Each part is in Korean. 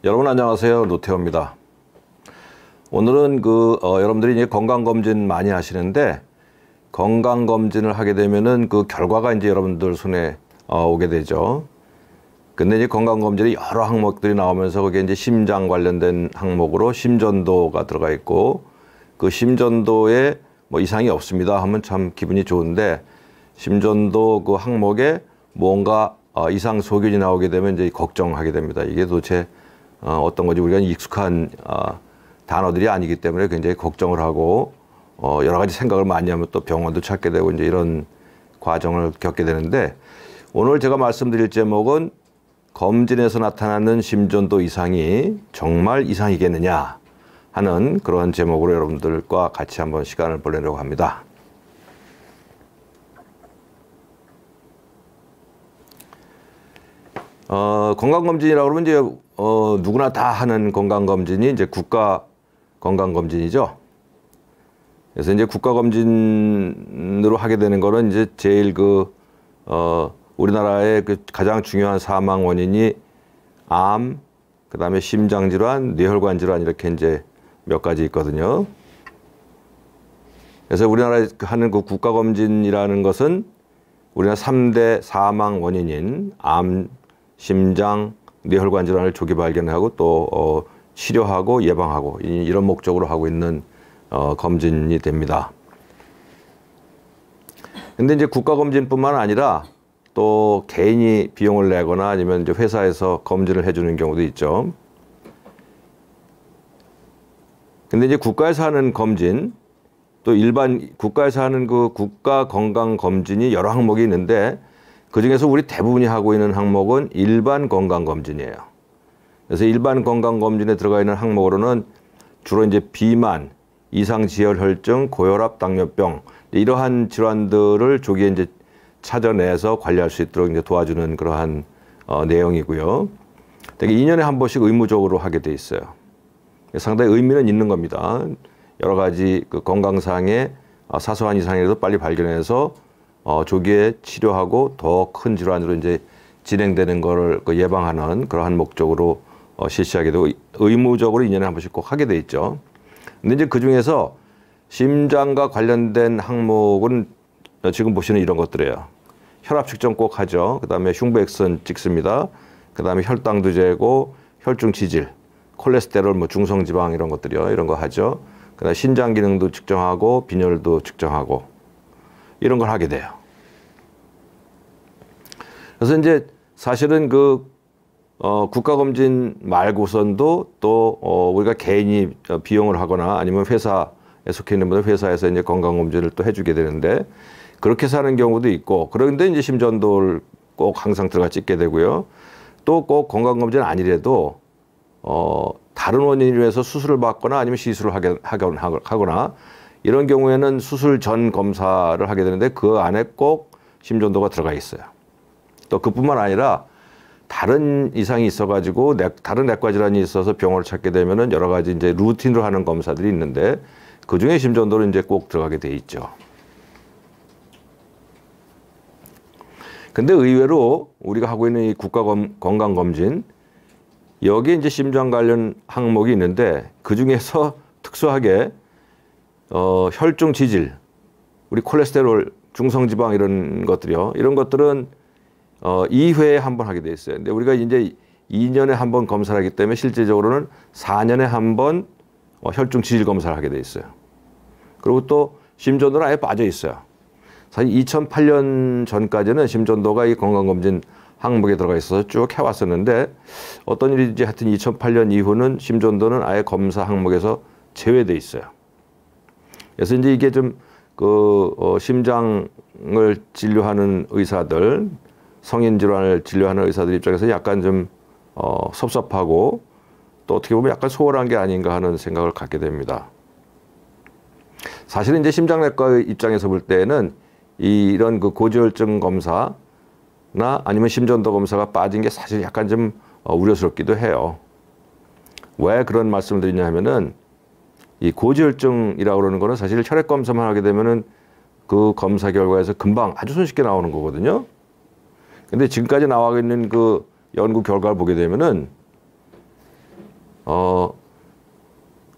여러분 안녕하세요. 노태호입니다. 오늘은 여러분들이 이제 건강검진 많이 하시는데 건강검진을 하게 되면은 그 결과가 이제 여러분들 손에 오게 되죠. 근데 이제 건강검진이 여러 항목들이 나오면서 그게 이제 심장 관련된 항목으로 심전도가 들어가 있고 그 심전도에 뭐 이상이 없습니다 하면 참 기분이 좋은데 심전도 그 항목에 뭔가 이상 소견이 나오게 되면 이제 걱정하게 됩니다. 이게 도대체 어떤 건지 우리가 익숙한 단어들이 아니기 때문에 굉장히 걱정을 하고 여러 가지 생각을 많이 하면 또 병원도 찾게 되고 이제 이런 과정을 겪게 되는데 오늘 제가 말씀드릴 제목은 검진에서 나타나는 심전도 이상이 정말 이상이겠느냐 하는 그런 제목으로 여러분들과 같이 한번 시간을 보내려고 합니다. 건강검진이라고 그러면 이제 누구나 다 하는 건강검진이 이제 국가 건강검진이죠. 그래서 이제 국가검진으로 하게 되는 거는 이제 제일 우리나라의 그 가장 중요한 사망 원인이 암, 그 다음에 심장질환, 뇌혈관 질환 이렇게 이제 몇 가지 있거든요. 그래서 우리나라에 하는 그 국가검진이라는 것은 우리나라 3대 사망 원인인 암, 심장, 뇌혈관 질환을 조기 발견하고 또 치료하고 예방하고 이런 목적으로 하고 있는 검진이 됩니다. 근데 이제 국가검진뿐만 아니라 또 개인이 비용을 내거나 아니면 이제 회사에서 검진을 해주는 경우도 있죠. 근데 이제 국가에서 하는 검진 또 일반 국가에서 하는 그 국가 건강 검진이 여러 항목이 있는데 그 중에서 우리 대부분이 하고 있는 항목은 일반 건강검진이에요. 그래서 일반 건강검진에 들어가 있는 항목으로는 주로 이제 비만, 이상지혈혈증, 고혈압, 당뇨병 이러한 질환들을 조기에 이제 찾아내서 관리할 수 있도록 이제 도와주는 그러한 내용이고요. 되게 2년에 한 번씩 의무적으로 하게 돼 있어요. 상당히 의미는 있는 겁니다. 여러 가지 그 건강상의 사소한 이상이라도 빨리 발견해서 조기에 치료하고 더 큰 질환으로 이제 진행되는 거를 예방하는 그러한 목적으로 실시하게 되고 의무적으로 2년에 한 번씩 꼭 하게 돼 있죠. 근데 이제 그 중에서 심장과 관련된 항목은 지금 보시는 이런 것들이에요. 혈압 측정 꼭 하죠. 그 다음에 흉부 X선 찍습니다. 그 다음에 혈당도 재고 혈중 지질, 콜레스테롤, 뭐 중성지방 이런 것들이요. 이런 거 하죠. 그 다음에 신장 기능도 측정하고 빈혈도 측정하고 이런 걸 하게 돼요. 그래서 이제 사실은 국가검진 말고선도 또 우리가 개인이 비용을 하거나 아니면 회사에 속해 있는 분들 회사에서 이제 건강검진을 또 해주게 되는데 그렇게 해서 하는 경우도 있고 그런데 이제 심전도를 꼭 항상 들어가 찍게 되고요. 또 꼭 건강검진 아니래도 다른 원인으로 해서 수술을 받거나 아니면 시술을 하거나 이런 경우에는 수술 전 검사를 하게 되는데 그 안에 꼭 심전도가 들어가 있어요. 또 그뿐만 아니라 다른 이상이 있어가지고 다른 내과 질환이 있어서 병원을 찾게 되면은 여러 가지 이제 루틴으로 하는 검사들이 있는데 그 중에 심전도는 이제 꼭 들어가게 돼 있죠. 근데 의외로 우리가 하고 있는 이 국가 건강검진 여기에 이제 심장 관련 항목이 있는데 그 중에서 특수하게 혈중 지질, 우리 콜레스테롤, 중성지방 이런 것들이요. 이런 것들은 2회에 한 번 하게 돼 있어요. 근데 우리가 이제 2년에 한 번 검사를 하기 때문에 실제적으로는 4년에 한 번 혈중 지질 검사를 하게 돼 있어요. 그리고 또 심전도는 아예 빠져 있어요. 사실 2008년 전까지는 심전도가 이 건강검진 항목에 들어가 있어서 쭉 해왔었는데 어떤 일인지 하여튼 2008년 이후는 심전도는 아예 검사 항목에서 제외돼 있어요. 그래서 이제 이게 좀 심장을 진료하는 의사들, 성인 질환을 진료하는 의사들 입장에서 약간 좀 섭섭하고 또 어떻게 보면 약간 소홀한 게 아닌가 하는 생각을 갖게 됩니다. 사실은 이제 심장내과 입장에서 볼 때는 이런 고지혈증 검사나 아니면 심전도 검사가 빠진 게 사실 약간 좀 우려스럽기도 해요. 왜 그런 말씀을 드리냐 하면은 이 고지혈증이라고 그러는 거는 사실 혈액 검사만 하게 되면은 그 검사 결과에서 금방 아주 손쉽게 나오는 거거든요. 근데 지금까지 나와 있는 그 연구 결과를 보게 되면은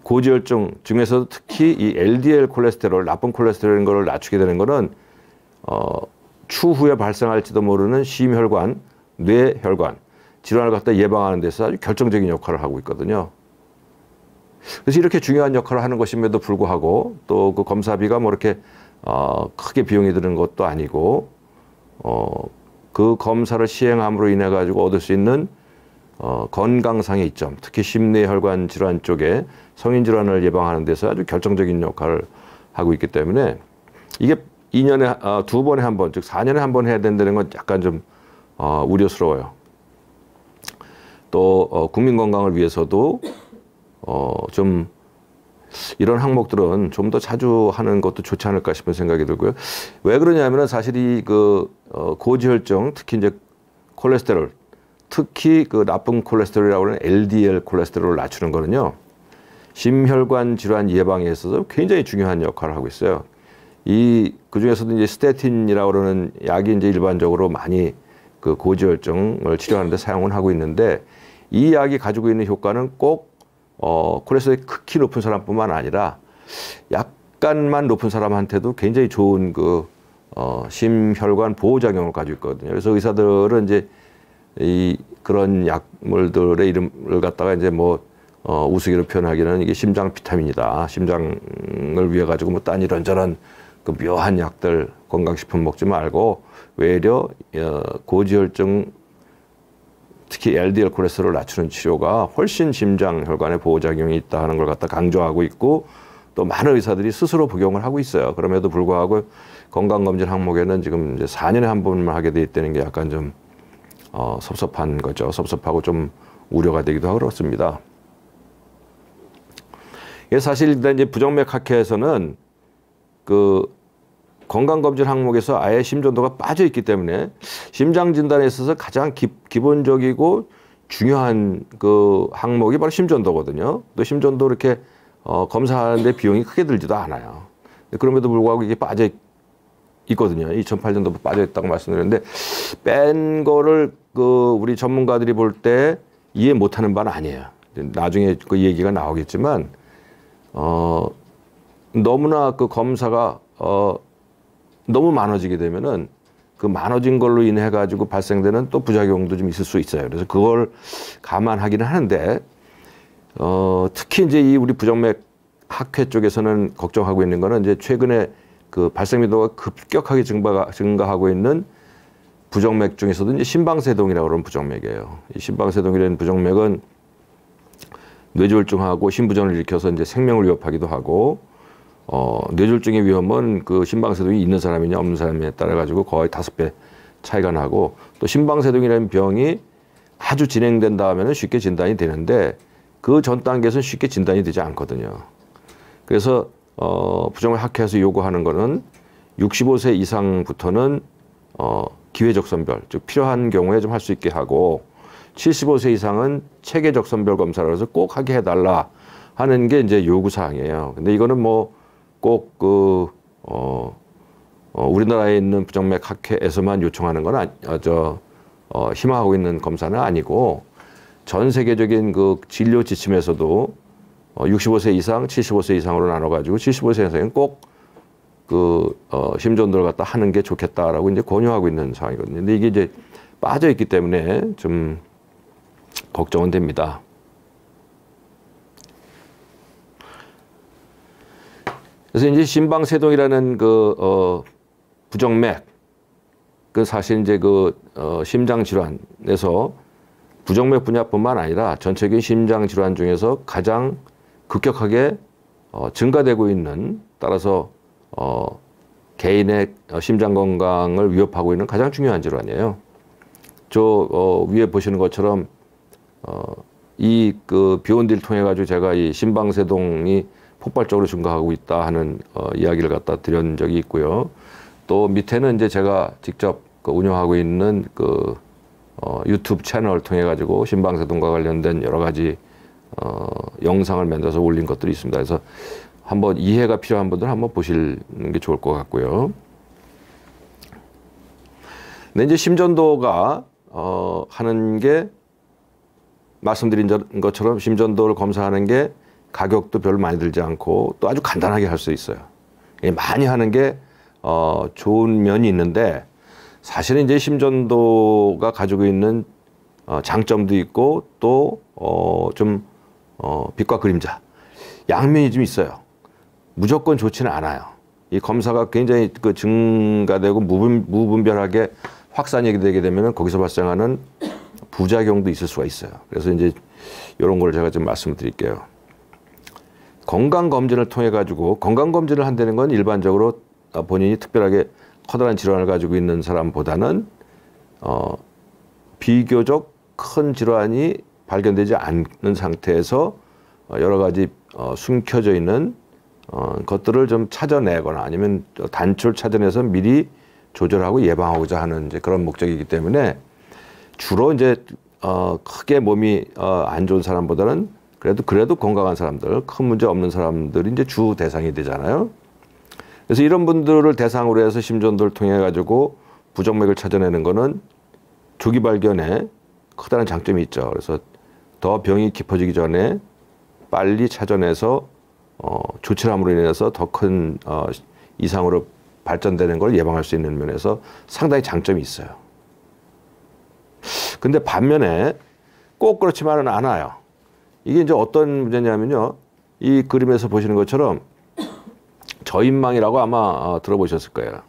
고지혈증 중에서도 특히 이 LDL 콜레스테롤, 나쁜 콜레스테롤인 걸 낮추게 되는 거는 추후에 발생할지도 모르는 심혈관, 뇌혈관 질환을 갖다 예방하는 데서 아주 결정적인 역할을 하고 있거든요. 그래서 이렇게 중요한 역할을 하는 것임에도 불구하고 또 그 검사비가 뭐 이렇게 크게 비용이 드는 것도 아니고 그 검사를 시행함으로 인해 가지고 얻을 수 있는 건강상의 이점, 특히 심뇌혈관 질환 쪽에 성인 질환을 예방하는 데서 아주 결정적인 역할을 하고 있기 때문에 이게 2년에 2번에 한 번, 즉 4년에 한 번 해야 된다는 건 약간 좀 우려스러워요. 또 국민 건강을 위해서도 좀 이런 항목들은 좀 더 자주 하는 것도 좋지 않을까 싶은 생각이 들고요. 왜 그러냐면은 사실 이 고지혈증, 특히 이제 콜레스테롤, 특히 그 나쁜 콜레스테롤이라고 하는 LDL 콜레스테롤을 낮추는 거는요, 심혈관 질환 예방에 있어서 굉장히 중요한 역할을 하고 있어요. 그 중에서도 이제 스테틴이라고 그러는 약이 이제 일반적으로 많이 그 고지혈증을 치료하는 데 사용을 하고 있는데, 이 약이 가지고 있는 효과는 꼭 콜레스테롤이 극히 높은 사람뿐만 아니라 약간만 높은 사람한테도 굉장히 좋은 심혈관 보호작용을 가지고 있거든요. 그래서 의사들은 이제 그런 약물들의 이름을 갖다가 이제 우스개로 표현하기는 이게 심장 비타민이다. 심장을 위해 가지고 딴 이런저런 그 묘한 약들, 건강식품 먹지 말고 외려 고지혈증, 특히 LDL 콜레스테롤을 낮추는 치료가 훨씬 심장 혈관에 보호작용이 있다는 걸 갖다 강조하고 있고, 또 많은 의사들이 스스로 복용을 하고 있어요. 그럼에도 불구하고 건강검진 항목에는 지금 이제 4년에 한 번만 하게 돼 있다는 게 약간 좀 섭섭한 거죠. 섭섭하고 좀 우려가 되기도 하고 그렇습니다. 사실 일단 이제 부정맥학회에서는 그 건강검진 항목에서 아예 심전도가 빠져 있기 때문에 심장 진단에 있어서 가장 기본적이고 중요한 그 항목이 바로 심전도거든요. 또 심전도 이렇게 검사하는데 비용이 크게 들지도 않아요. 그럼에도 불구하고 이게 빠져 있거든요. 2008년도 빠져 있다고 말씀드렸는데, 뺀 거를 우리 전문가들이 볼 때 이해 못하는 바는 아니에요. 나중에 그 얘기가 나오겠지만 너무나 그 검사가 너무 많아지게 되면은 그 많아진 걸로 인해 가지고 발생되는 또 부작용도 좀 있을 수 있어요. 그래서 그걸 감안하기는 하는데, 특히 이제 우리 부정맥 학회 쪽에서는 걱정하고 있는 거는 이제 최근에 그 발생 빈도가 급격하게 증가하고 있는 부정맥 중에서도 이제 심방세동이라고 하는 부정맥이에요. 이 심방세동이라는 부정맥은 뇌졸중하고 심부전을 일으켜서 이제 생명을 위협하기도 하고, 뇌졸중의 위험은 그 심방세동이 있는 사람이냐 없는 사람에 따라 가지고 거의 5배 차이가 나고, 또 심방세동이라는 병이 아주 진행된 다음에는 쉽게 진단이 되는데 그 전 단계에서는 쉽게 진단이 되지 않거든요. 그래서 부정맥 학회에서 요구하는 거는 65세 이상부터는 기회적 선별, 즉 필요한 경우에 좀 할 수 있게 하고, 75세 이상은 체계적 선별 검사를 해서 꼭 하게 해달라 하는 게 이제 요구사항이에요. 근데 이거는 꼭 우리나라에 있는 부정맥 학회에서만 요청하는 건 희망하고 있는 검사는 아니고, 전 세계적인 그 진료 지침에서도 65세 이상, 75세 이상으로 나눠가지고 75세 이상은 꼭 심전도를 갖다 하는 게 좋겠다라고 이제 권유하고 있는 상황이거든요. 근데 이게 이제 빠져 있기 때문에 좀 걱정은 됩니다. 그래서 이제 심방세동이라는 부정맥, 사실 이제 심장 질환에서 부정맥 분야뿐만 아니라 전체적인 심장 질환 중에서 가장 급격하게 증가되고 있는, 따라서 개인의 심장 건강을 위협하고 있는 가장 중요한 질환이에요. 위에 보시는 것처럼 비온디를 통해 가지고 제가 이 심방세동이 폭발적으로 증가하고 있다 하는 이야기를 갖다 드린 적이 있고요. 또 밑에는 이제 제가 직접 운영하고 있는 유튜브 채널을 통해 가지고 심방세동과 관련된 여러 가지 영상을 만들어서 올린 것들이 있습니다. 그래서 한번 이해가 필요한 분들 한번 보시는 게 좋을 것 같고요. 근데 이제 심전도가 하는 게 말씀드린 것처럼 심전도를 검사하는 게 가격도 별로 많이 들지 않고 또 아주 간단하게 할 수 있어요. 많이 하는 게 좋은 면이 있는데 사실은 이제 심전도가 가지고 있는 장점도 있고 또 좀 빛과 그림자 양면이 좀 있어요. 무조건 좋지는 않아요. 이 검사가 굉장히 그 증가되고 무분별하게 확산이 되게 되면은 거기서 발생하는 부작용도 있을 수가 있어요. 그래서 이제 이런 걸 제가 좀 말씀을 드릴게요. 건강검진을 통해 가지고 건강검진을 한다는 건 일반적으로 본인이 특별하게 커다란 질환을 가지고 있는 사람보다는 비교적 큰 질환이 발견되지 않는 상태에서 여러 가지 숨겨져 있는 것들을 좀 찾아내거나 아니면 단초를 찾아내서 미리 조절하고 예방하고자 하는 이제 그런 목적이기 때문에 주로 이제 크게 몸이 안 좋은 사람보다는 그래도 건강한 사람들, 큰 문제 없는 사람들이 이제 주 대상이 되잖아요. 그래서 이런 분들을 대상으로 해서 심전도를 통해 가지고 부정맥을 찾아내는 거는 조기 발견에 커다란 장점이 있죠. 그래서 더 병이 깊어지기 전에 빨리 찾아내서 조치를 함으로 인해서 더 큰 이상으로 발전되는 걸 예방할 수 있는 면에서 상당히 장점이 있어요. 근데 반면에 꼭 그렇지만은 않아요. 이게 이제 어떤 문제냐면요. 이 그림에서 보시는 것처럼 저인망이라고 아마 들어보셨을 거예요.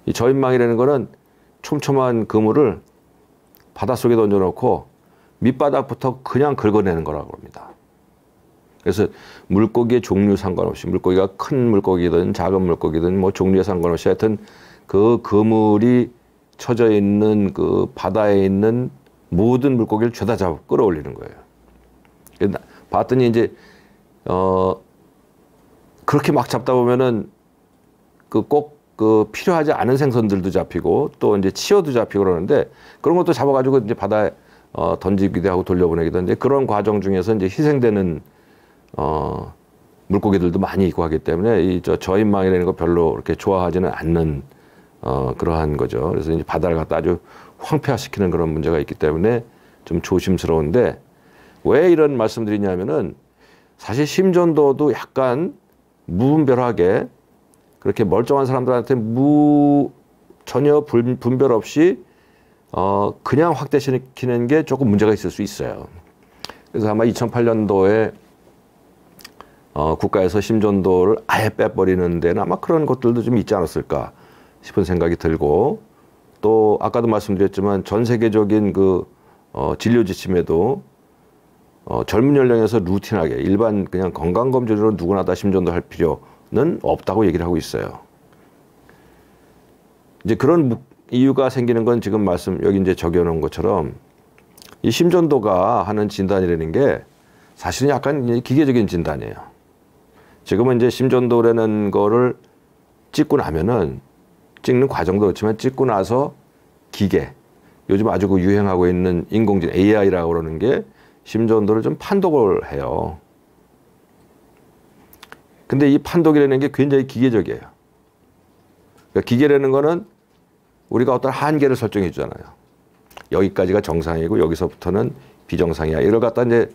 이 저인망이라는 거는 촘촘한 그물을 바닷속에 던져놓고 밑바닥부터 그냥 긁어내는 거라고 합니다. 그래서 물고기의 종류 상관없이 물고기가 큰 물고기든 작은 물고기든 뭐 종류에 상관없이 하여튼 그 그물이 쳐져 있는 그 바다에 있는 모든 물고기를 죄다 잡아 끌어올리는 거예요. 봤더니 이제 그렇게 막 잡다 보면은 꼭 필요하지 않은 생선들도 잡히고 또 이제 치어도 잡히고 그러는데 그런 것도 잡아가지고 이제 바다에 던지기도 하고 돌려보내기도 하는데 그런 과정 중에서 이제 희생되는 물고기들도 많이 있고 하기 때문에 이 저인망이라는 거 별로 그렇게 좋아하지는 않는 그러한 거죠. 그래서 이제 바다를 갖다 아주 황폐화시키는 그런 문제가 있기 때문에 좀 조심스러운데 왜 이런 말씀드리냐면은 사실 심전도도 약간 무분별하게 그렇게 멀쩡한 사람들한테 전혀 분별 없이 그냥 확대시키는 게 조금 문제가 있을 수 있어요. 그래서 아마 2008년도에 국가에서 심전도를 아예 빼버리는 데는 아마 그런 것들도 좀 있지 않았을까 싶은 생각이 들고 또 아까도 말씀드렸지만 전 세계적인 그 진료 지침에도 젊은 연령에서 루틴하게 일반 그냥 건강검진으로 누구나 다 심전도 할 필요는 없다고 얘기를 하고 있어요. 이제 그런 이유가 생기는 건 지금 여기 이제 적여놓은 것처럼 이 심전도가 하는 진단이라는 게 사실은 약간 기계적인 진단이에요. 지금은 이제 심전도라는 거를 찍고 나면은 찍는 과정도 그렇지만 찍고 나서 기계, 요즘 아주 유행하고 있는 인공지능 AI라고 그러는 게 심전도를 좀 판독을 해요. 근데 이 판독이라는 게 굉장히 기계적이에요. 그러니까 기계라는 거는 우리가 어떤 한계를 설정해 주잖아요. 여기까지가 정상이고 여기서부터는 비정상이야. 이걸 갖다 이제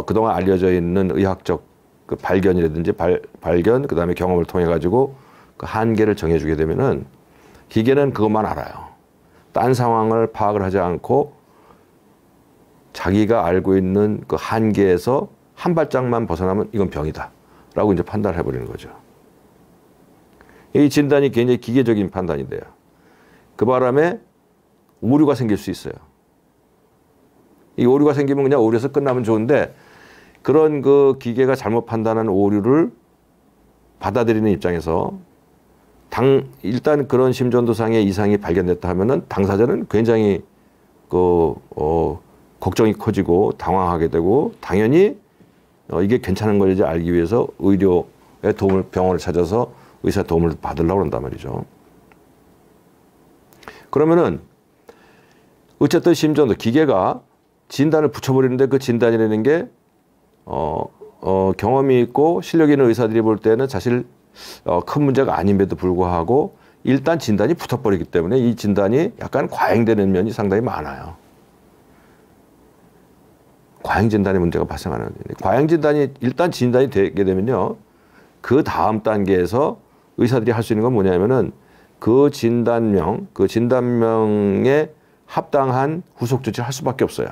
그동안 알려져 있는 의학적 그 발견이라든지 발견 그다음에 경험을 통해 가지고 그 한계를 정해주게 되면은 기계는 그것만 알아요. 딴 상황을 파악을 하지 않고 자기가 알고 있는 그 한계에서 한 발짝만 벗어나면 이건 병이다라고 이제 판단을 해버리는 거죠. 이 진단이 굉장히 기계적인 판단이 돼요. 그 바람에 오류가 생길 수 있어요. 이 오류가 생기면 그냥 오류에서 끝나면 좋은데 그런 그 기계가 잘못 판단한 오류를 받아들이는 입장에서 일단 그런 심전도상의 이상이 발견됐다 하면은 당사자는 굉장히 걱정이 커지고 당황하게 되고 당연히 이게 괜찮은 건지 알기 위해서 의료의 도움을 병원을 찾아서 의사 도움을 받으려고 한단 말이죠. 그러면은 어쨌든 심전도 기계가 진단을 붙여버리는데 그 진단이라는 게 경험이 있고 실력 있는 의사들이 볼 때는 사실 큰 문제가 아님에도 불구하고 일단 진단이 붙어버리기 때문에 이 진단이 약간 과잉되는 면이 상당히 많아요. 과잉 진단의 문제가 발생하는 거예요. 과잉 진단이 일단 진단이 되게 되면요. 그 다음 단계에서 의사들이 할 수 있는 건 뭐냐면은 그 진단명에 합당한 후속 조치를 할 수밖에 없어요.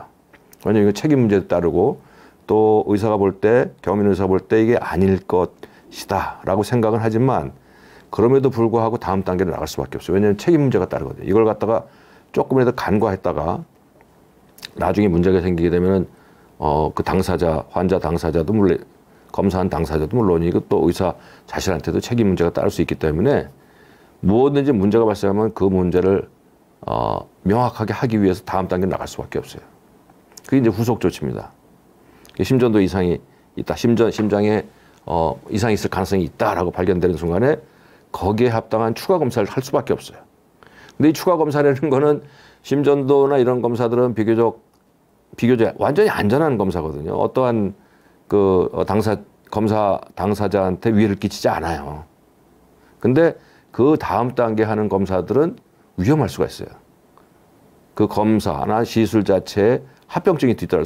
왜냐하면 이거 책임 문제도 따르고 또 의사가 볼 때, 경험인 의사가 볼 때 이게 아닐 것이다 라고 생각은 하지만 그럼에도 불구하고 다음 단계로 나갈 수밖에 없어요. 왜냐하면 책임 문제가 따르거든요. 이걸 갖다가 조금이라도 간과했다가 나중에 문제가 생기게 되면은 그 당사자, 환자 당사자도 물론 검사한 당사자도 물론이고 또 의사 자신한테도 책임 문제가 따를 수 있기 때문에 무엇든지 문제가 발생하면 그 문제를 명확하게 하기 위해서 다음 단계로 나갈 수밖에 없어요. 그게 이제 후속 조치입니다. 심전도 이상이 있다. 심장에 이상이 있을 가능성이 있다라고 발견되는 순간에 거기에 합당한 추가 검사를 할 수밖에 없어요. 근데 이 추가 검사라는 거는 심전도나 이런 검사들은 비교적 완전히 안전한 검사거든요. 어떠한 검사 당사자한테 위해를 끼치지 않아요. 근데 그 다음 단계 하는 검사들은 위험할 수가 있어요. 그 검사나 시술 자체에 합병증이 뒤따를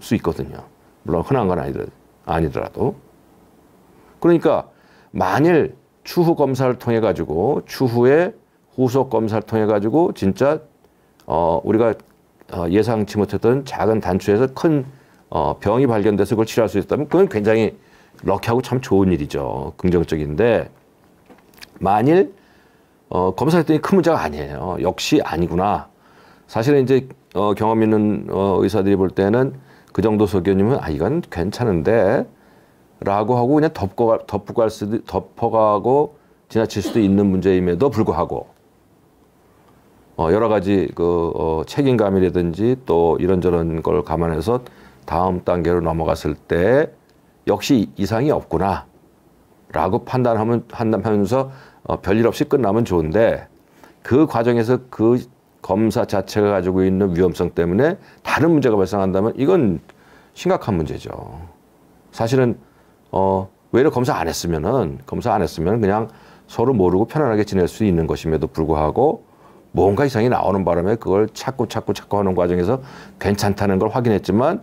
수 있거든요. 물론 흔한 건 아니더라도. 그러니까 만일 추후 검사를 통해 가지고 추후에 후속 검사를 통해 가지고 진짜 우리가 예상치 못했던 작은 단추에서 큰 병이 발견돼서 그걸 치료할 수 있다면 그건 굉장히 럭키하고 참 좋은 일이죠. 긍정적인데 만일 검사했더니 큰 문제가 아니에요. 역시 아니구나. 사실은 이제 경험 있는 의사들이 볼 때는 그 정도 소견이면 이건 괜찮은데 라고 하고 그냥 덮어가고 지나칠 수도 있는 문제임에도 불구하고 여러 가지 책임감이라든지 또 이런저런 걸 감안해서 다음 단계로 넘어갔을 때 역시 이상이 없구나 라고 판단하면서 별일 없이 끝나면 좋은데 그 과정에서 그 검사 자체가 가지고 있는 위험성 때문에 다른 문제가 발생한다면 이건 심각한 문제죠. 사실은 외래 검사 안 했으면 그냥 서로 모르고 편안하게 지낼 수 있는 것임에도 불구하고 뭔가 이상이 나오는 바람에 그걸 찾고 하는 과정에서 괜찮다는 걸 확인했지만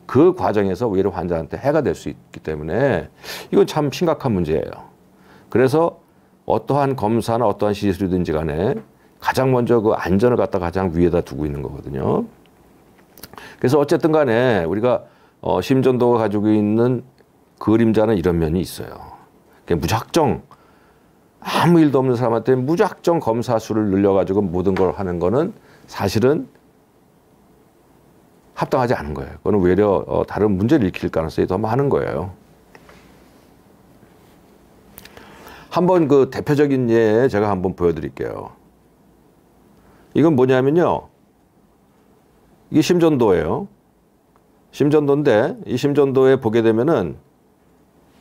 그 과정에서 오히려 환자한테 해가 될 수 있기 때문에 이건 참 심각한 문제예요. 그래서 어떠한 검사나 어떠한 시술이든지 간에 가장 먼저 그 안전을 갖다 가장 위에다 두고 있는 거거든요. 그래서 어쨌든 간에 우리가 심전도가 가지고 있는 그림자는 이런 면이 있어요. 무작정 아무 일도 없는 사람한테 무작정 검사 수를 늘려가지고 모든 걸 하는 거는 사실은 합당하지 않은 거예요. 그거는 오히려 다른 문제를 일으킬 가능성이 더 많은 거예요. 한번 그 대표적인 예 제가 한번 보여드릴게요. 이건 뭐냐면요. 이게 심전도예요. 심전도인데 이 심전도에 보게 되면은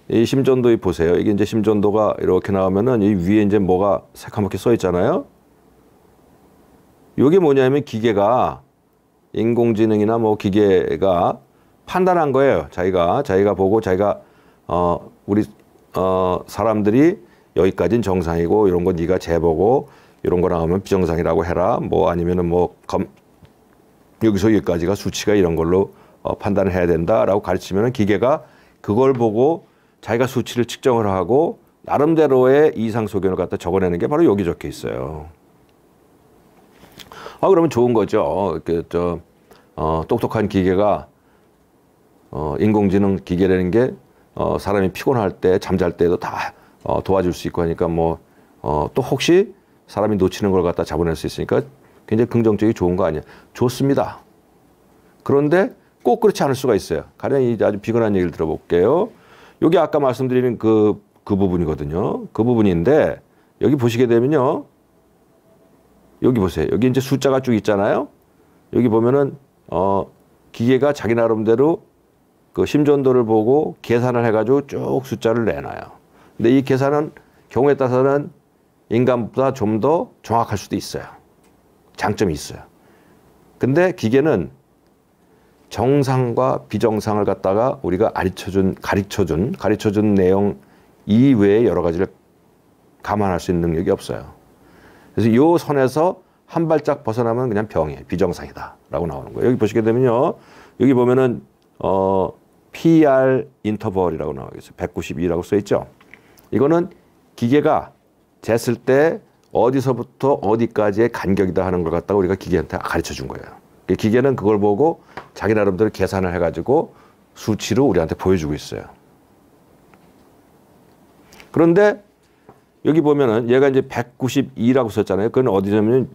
이 심전도에 보세요. 이게 이제 심전도가 이렇게 나오면은 이 위에 이제 뭐가 새카맣게 써 있잖아요. 이게 뭐냐면 기계가 인공지능이나 뭐 기계가 판단한 거예요. 자기가 보고 우리 사람들이 여기까지는 정상이고 이런 거 네가 재보고 이런 거 나오면 비정상이라고 해라. 뭐 아니면은 여기서 여기까지가 수치가 이런 걸로 판단을 해야 된다라고 가르치면은 기계가 그걸 보고 자기가 수치를 측정을 하고 나름대로의 이상 소견을 갖다 적어내는 게 바로 여기 적혀 있어요. 그러면 좋은 거죠. 똑똑한 기계가 인공지능 기계라는 게 사람이 피곤할 때 잠잘 때도 다 도와줄 수 있고 하니까 또 혹시 사람이 놓치는 걸 갖다 잡아낼 수 있으니까 굉장히 긍정적이 좋은 거 아니에요. 좋습니다. 그런데 꼭 그렇지 않을 수가 있어요. 가령 아주 비근한 얘기를 들어볼게요. 여기 아까 말씀드리는 그 부분이거든요. 그 부분인데 여기 보시게 되면요. 여기 보세요. 여기 이제 숫자가 쭉 있잖아요. 여기 보면은 기계가 자기 나름대로 그 심전도를 보고 계산을 해가지고 쭉 숫자를 내놔요. 근데 이 계산은 경우에 따라서는 인간보다 좀 더 정확할 수도 있어요. 장점이 있어요. 근데 기계는 정상과 비정상을 갖다가 우리가 가르쳐준 내용 이외에 여러 가지를 감안할 수 있는 능력이 없어요. 그래서 이 선에서 한 발짝 벗어나면 그냥 병이에요. 비정상이다 라고 나오는 거예요. 여기 보시게 되면요. 여기 보면은 PR 인터벌이라고 나와 있어요. 192라고 써 있죠. 이거는 기계가 쟀을 때 어디서부터 어디까지의 간격이다 하는 걸 갖다가 우리가 기계한테 가르쳐 준 거예요. 기계는 그걸 보고 자기 나름대로 계산을 해가지고 수치로 우리한테 보여주고 있어요. 그런데 여기 보면은 얘가 이제 192라고 썼잖아요. 그건 어디냐면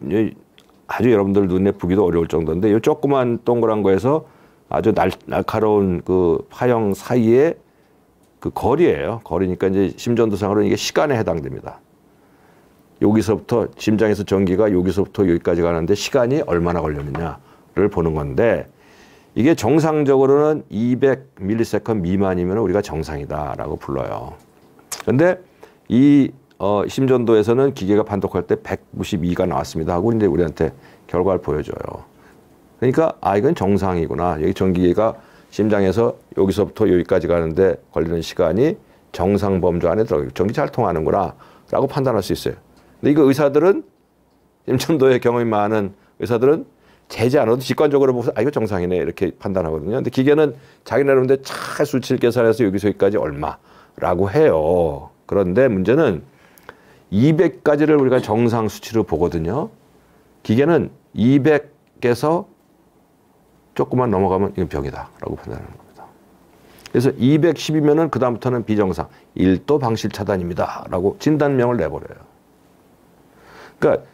아주 여러분들 눈에 보기도 어려울 정도인데 이 조그만 동그란 거에서 아주 날카로운 그 파형 사이에 그 거리예요. 거리니까 이제 심전도상으로 이게 시간에 해당됩니다. 여기서부터 심장에서 전기가 여기서부터 여기까지 가는데 시간이 얼마나 걸렸느냐를 보는 건데 이게 정상적으로는 200ms 미만이면 우리가 정상이다라고 불러요. 근데 이 심전도에서는 기계가 판독할 때 192가 나왔습니다 하고 이제 우리한테 결과를 보여줘요. 그러니까 이건 정상이구나. 여기 전기가 심장에서 여기서부터 여기까지 가는데 걸리는 시간이 정상 범주 안에 들어가요. 전기 잘 통하는구나 라고 판단할 수 있어요. 근데 이거 의사들은 심전도에 경험이 많은 의사들은 재지 않아도 직관적으로 보고서 이거 정상이네 이렇게 판단하거든요. 근데 기계는 자기 나름대로 잘 수치를 계산해서 여기서 여기까지 얼마라고 해요. 그런데 문제는 200까지를 우리가 정상 수치로 보거든요. 기계는 200에서 조금만 넘어가면 이건 병이다라고 판단하는 겁니다. 그래서 210이면은 그 다음부터는 비정상, 1도 방실 차단입니다라고 진단명을 내버려요. 그러니까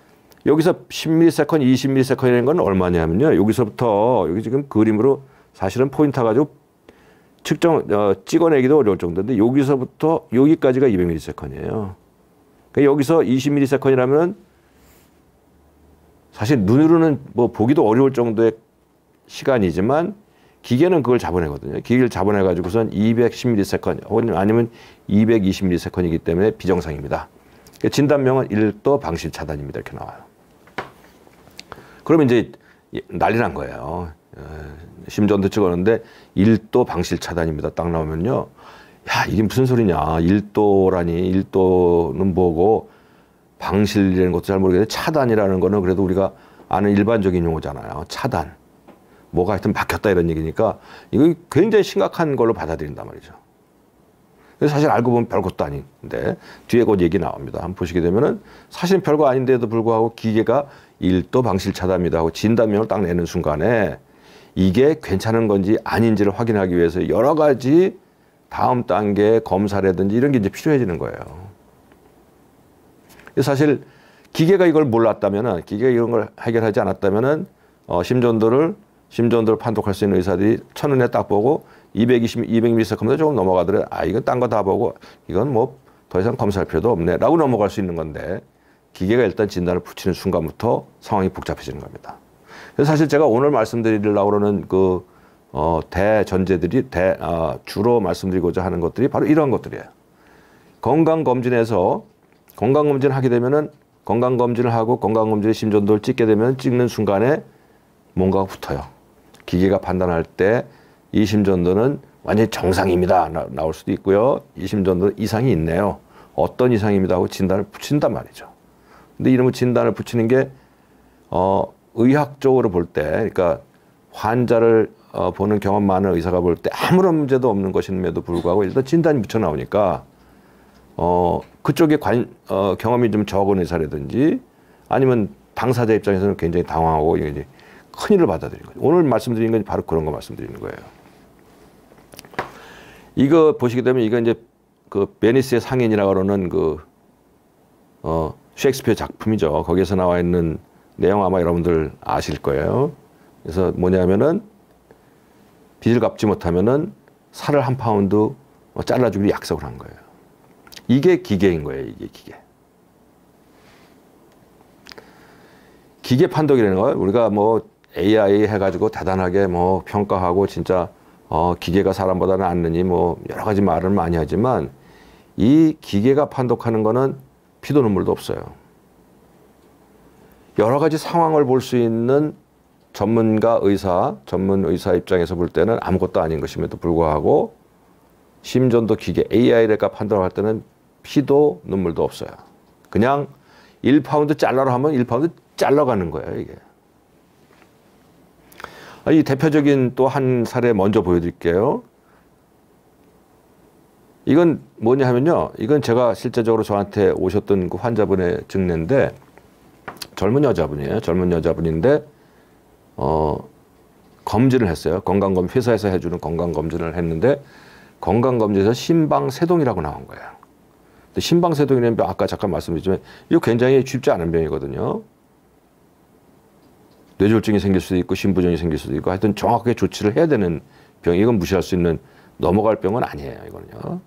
여기서 10ms, 20ms이라는 건 얼마냐면요. 여기서부터 여기 지금 그림으로 사실은 포인트 가지고 찍어내기도 어려울 정도인데 여기서부터 여기까지가 200ms이에요. 그러니까 여기서 20ms이라면 사실 눈으로는 뭐 보기도 어려울 정도의 시간이지만 기계는 그걸 잡아내거든요. 기계를 잡아내가지고선 210ms 혹은 아니면 220ms이기 때문에 비정상입니다. 그러니까 진단명은 1도 방실 차단입니다. 이렇게 나와요. 그러면 이제 난리 난 거예요. 심전도 찍었는데 1도 방실 차단입니다. 딱 나오면요. 야, 이게 무슨 소리냐. 1도라니. 1도는 뭐고 방실이라는 것도 잘 모르겠는데 차단이라는 거는 그래도 우리가 아는 일반적인 용어잖아요. 차단. 뭐가 하여튼 막혔다 이런 얘기니까 이거 굉장히 심각한 걸로 받아들인단 말이죠. 그래서 사실 알고 보면 별것도 아닌데 뒤에 곧 얘기 나옵니다. 한번 보시게 되면은 사실은 별거 아닌데도 불구하고 기계가 1도 방실 차단입니다 하고 진단명을 딱 내는 순간에 이게 괜찮은 건지 아닌지를 확인하기 위해서 여러 가지 다음 단계 검사라든지 이런 게 이제 필요해지는 거예요. 사실 기계가 이걸 몰랐다면은 기계가 이런 걸 해결하지 않았다면은 심전도를 판독할 수 있는 의사들이 첫눈에 딱 보고 200ms면 조금 넘어가더라도 이건 딴 거 다 보고 이건 뭐 더 이상 검사할 필요도 없네 라고 넘어갈 수 있는 건데 기계가 일단 진단을 붙이는 순간부터 상황이 복잡해지는 겁니다. 그래서 사실 제가 오늘 말씀드리려고 그러는 그 대전제들이 주로 말씀드리고자 하는 것들이 바로 이런 것들이에요. 건강검진에서 건강검진을 하게 되면은 건강검진을 하고 건강검진의 심전도를 찍게 되면 찍는 순간에 뭔가가 붙어요. 기계가 판단할 때 이 심전도는 완전히 정상입니다. 나올 수도 있고요. 이 심전도 이상이 있네요. 어떤 이상입니다 하고 진단을 붙인단 말이죠. 근데 이러면 진단을 붙이는 게 의학적으로 볼 때 그러니까 환자를 보는 경험 많은 의사가 볼 때 아무런 문제도 없는 것임에도 불구하고 일단 진단이 붙여 나오니까 그쪽에 경험이 좀 적은 의사라든지 아니면 당사자 입장에서는 굉장히 당황하고 이제 큰일을 받아들이는 거죠. 오늘 말씀드린 건 바로 그런 거 말씀드리는 거예요. 이거 보시게 되면 이거 이제 그 베니스의 상인이라고 그러는 그 셰익스피어 작품이죠. 거기에서 나와 있는 내용 아마 여러분들 아실 거예요. 그래서 뭐냐면은 빚을 갚지 못하면은 살을 한 파운드 잘라주기로 약속을 한 거예요. 이게 기계인 거예요. 이게 기계. 기계 판독이라는 거 우리가 뭐 AI 해가지고 대단하게 뭐 평가하고 진짜 기계가 사람보다는 낫느니 뭐 여러 가지 말을 많이 하지만 이 기계가 판독하는 거는 피도 눈물도 없어요. 여러 가지 상황을 볼 수 있는 전문 의사 입장에서 볼 때는 아무것도 아닌 것임에도 불구하고 심전도 기계 AI가 판단할 때는 피도 눈물도 없어요. 그냥 1파운드 잘라라 하면 1파운드 잘라가는 거예요, 이게. 이 대표적인 또 한 사례 먼저 보여드릴게요. 이건 뭐냐 하면요. 이건 제가 실제적으로 저한테 오셨던 그 환자분의 증례인데 젊은 여자분이에요. 젊은 여자분인데 검진을 했어요. 건강검진, 회사에서 해주는 건강검진을 했는데 건강검진에서 심방세동이라고 나온 거예요. 근데 심방세동이라는 병 아까 잠깐 말씀드렸지만 이거 굉장히 쉽지 않은 병이거든요. 뇌졸중이 생길 수도 있고 심부전이 생길 수도 있고 하여튼 정확하게 조치를 해야 되는 병. 이건 무시할 수 있는 넘어갈 병은 아니에요. 이거는요.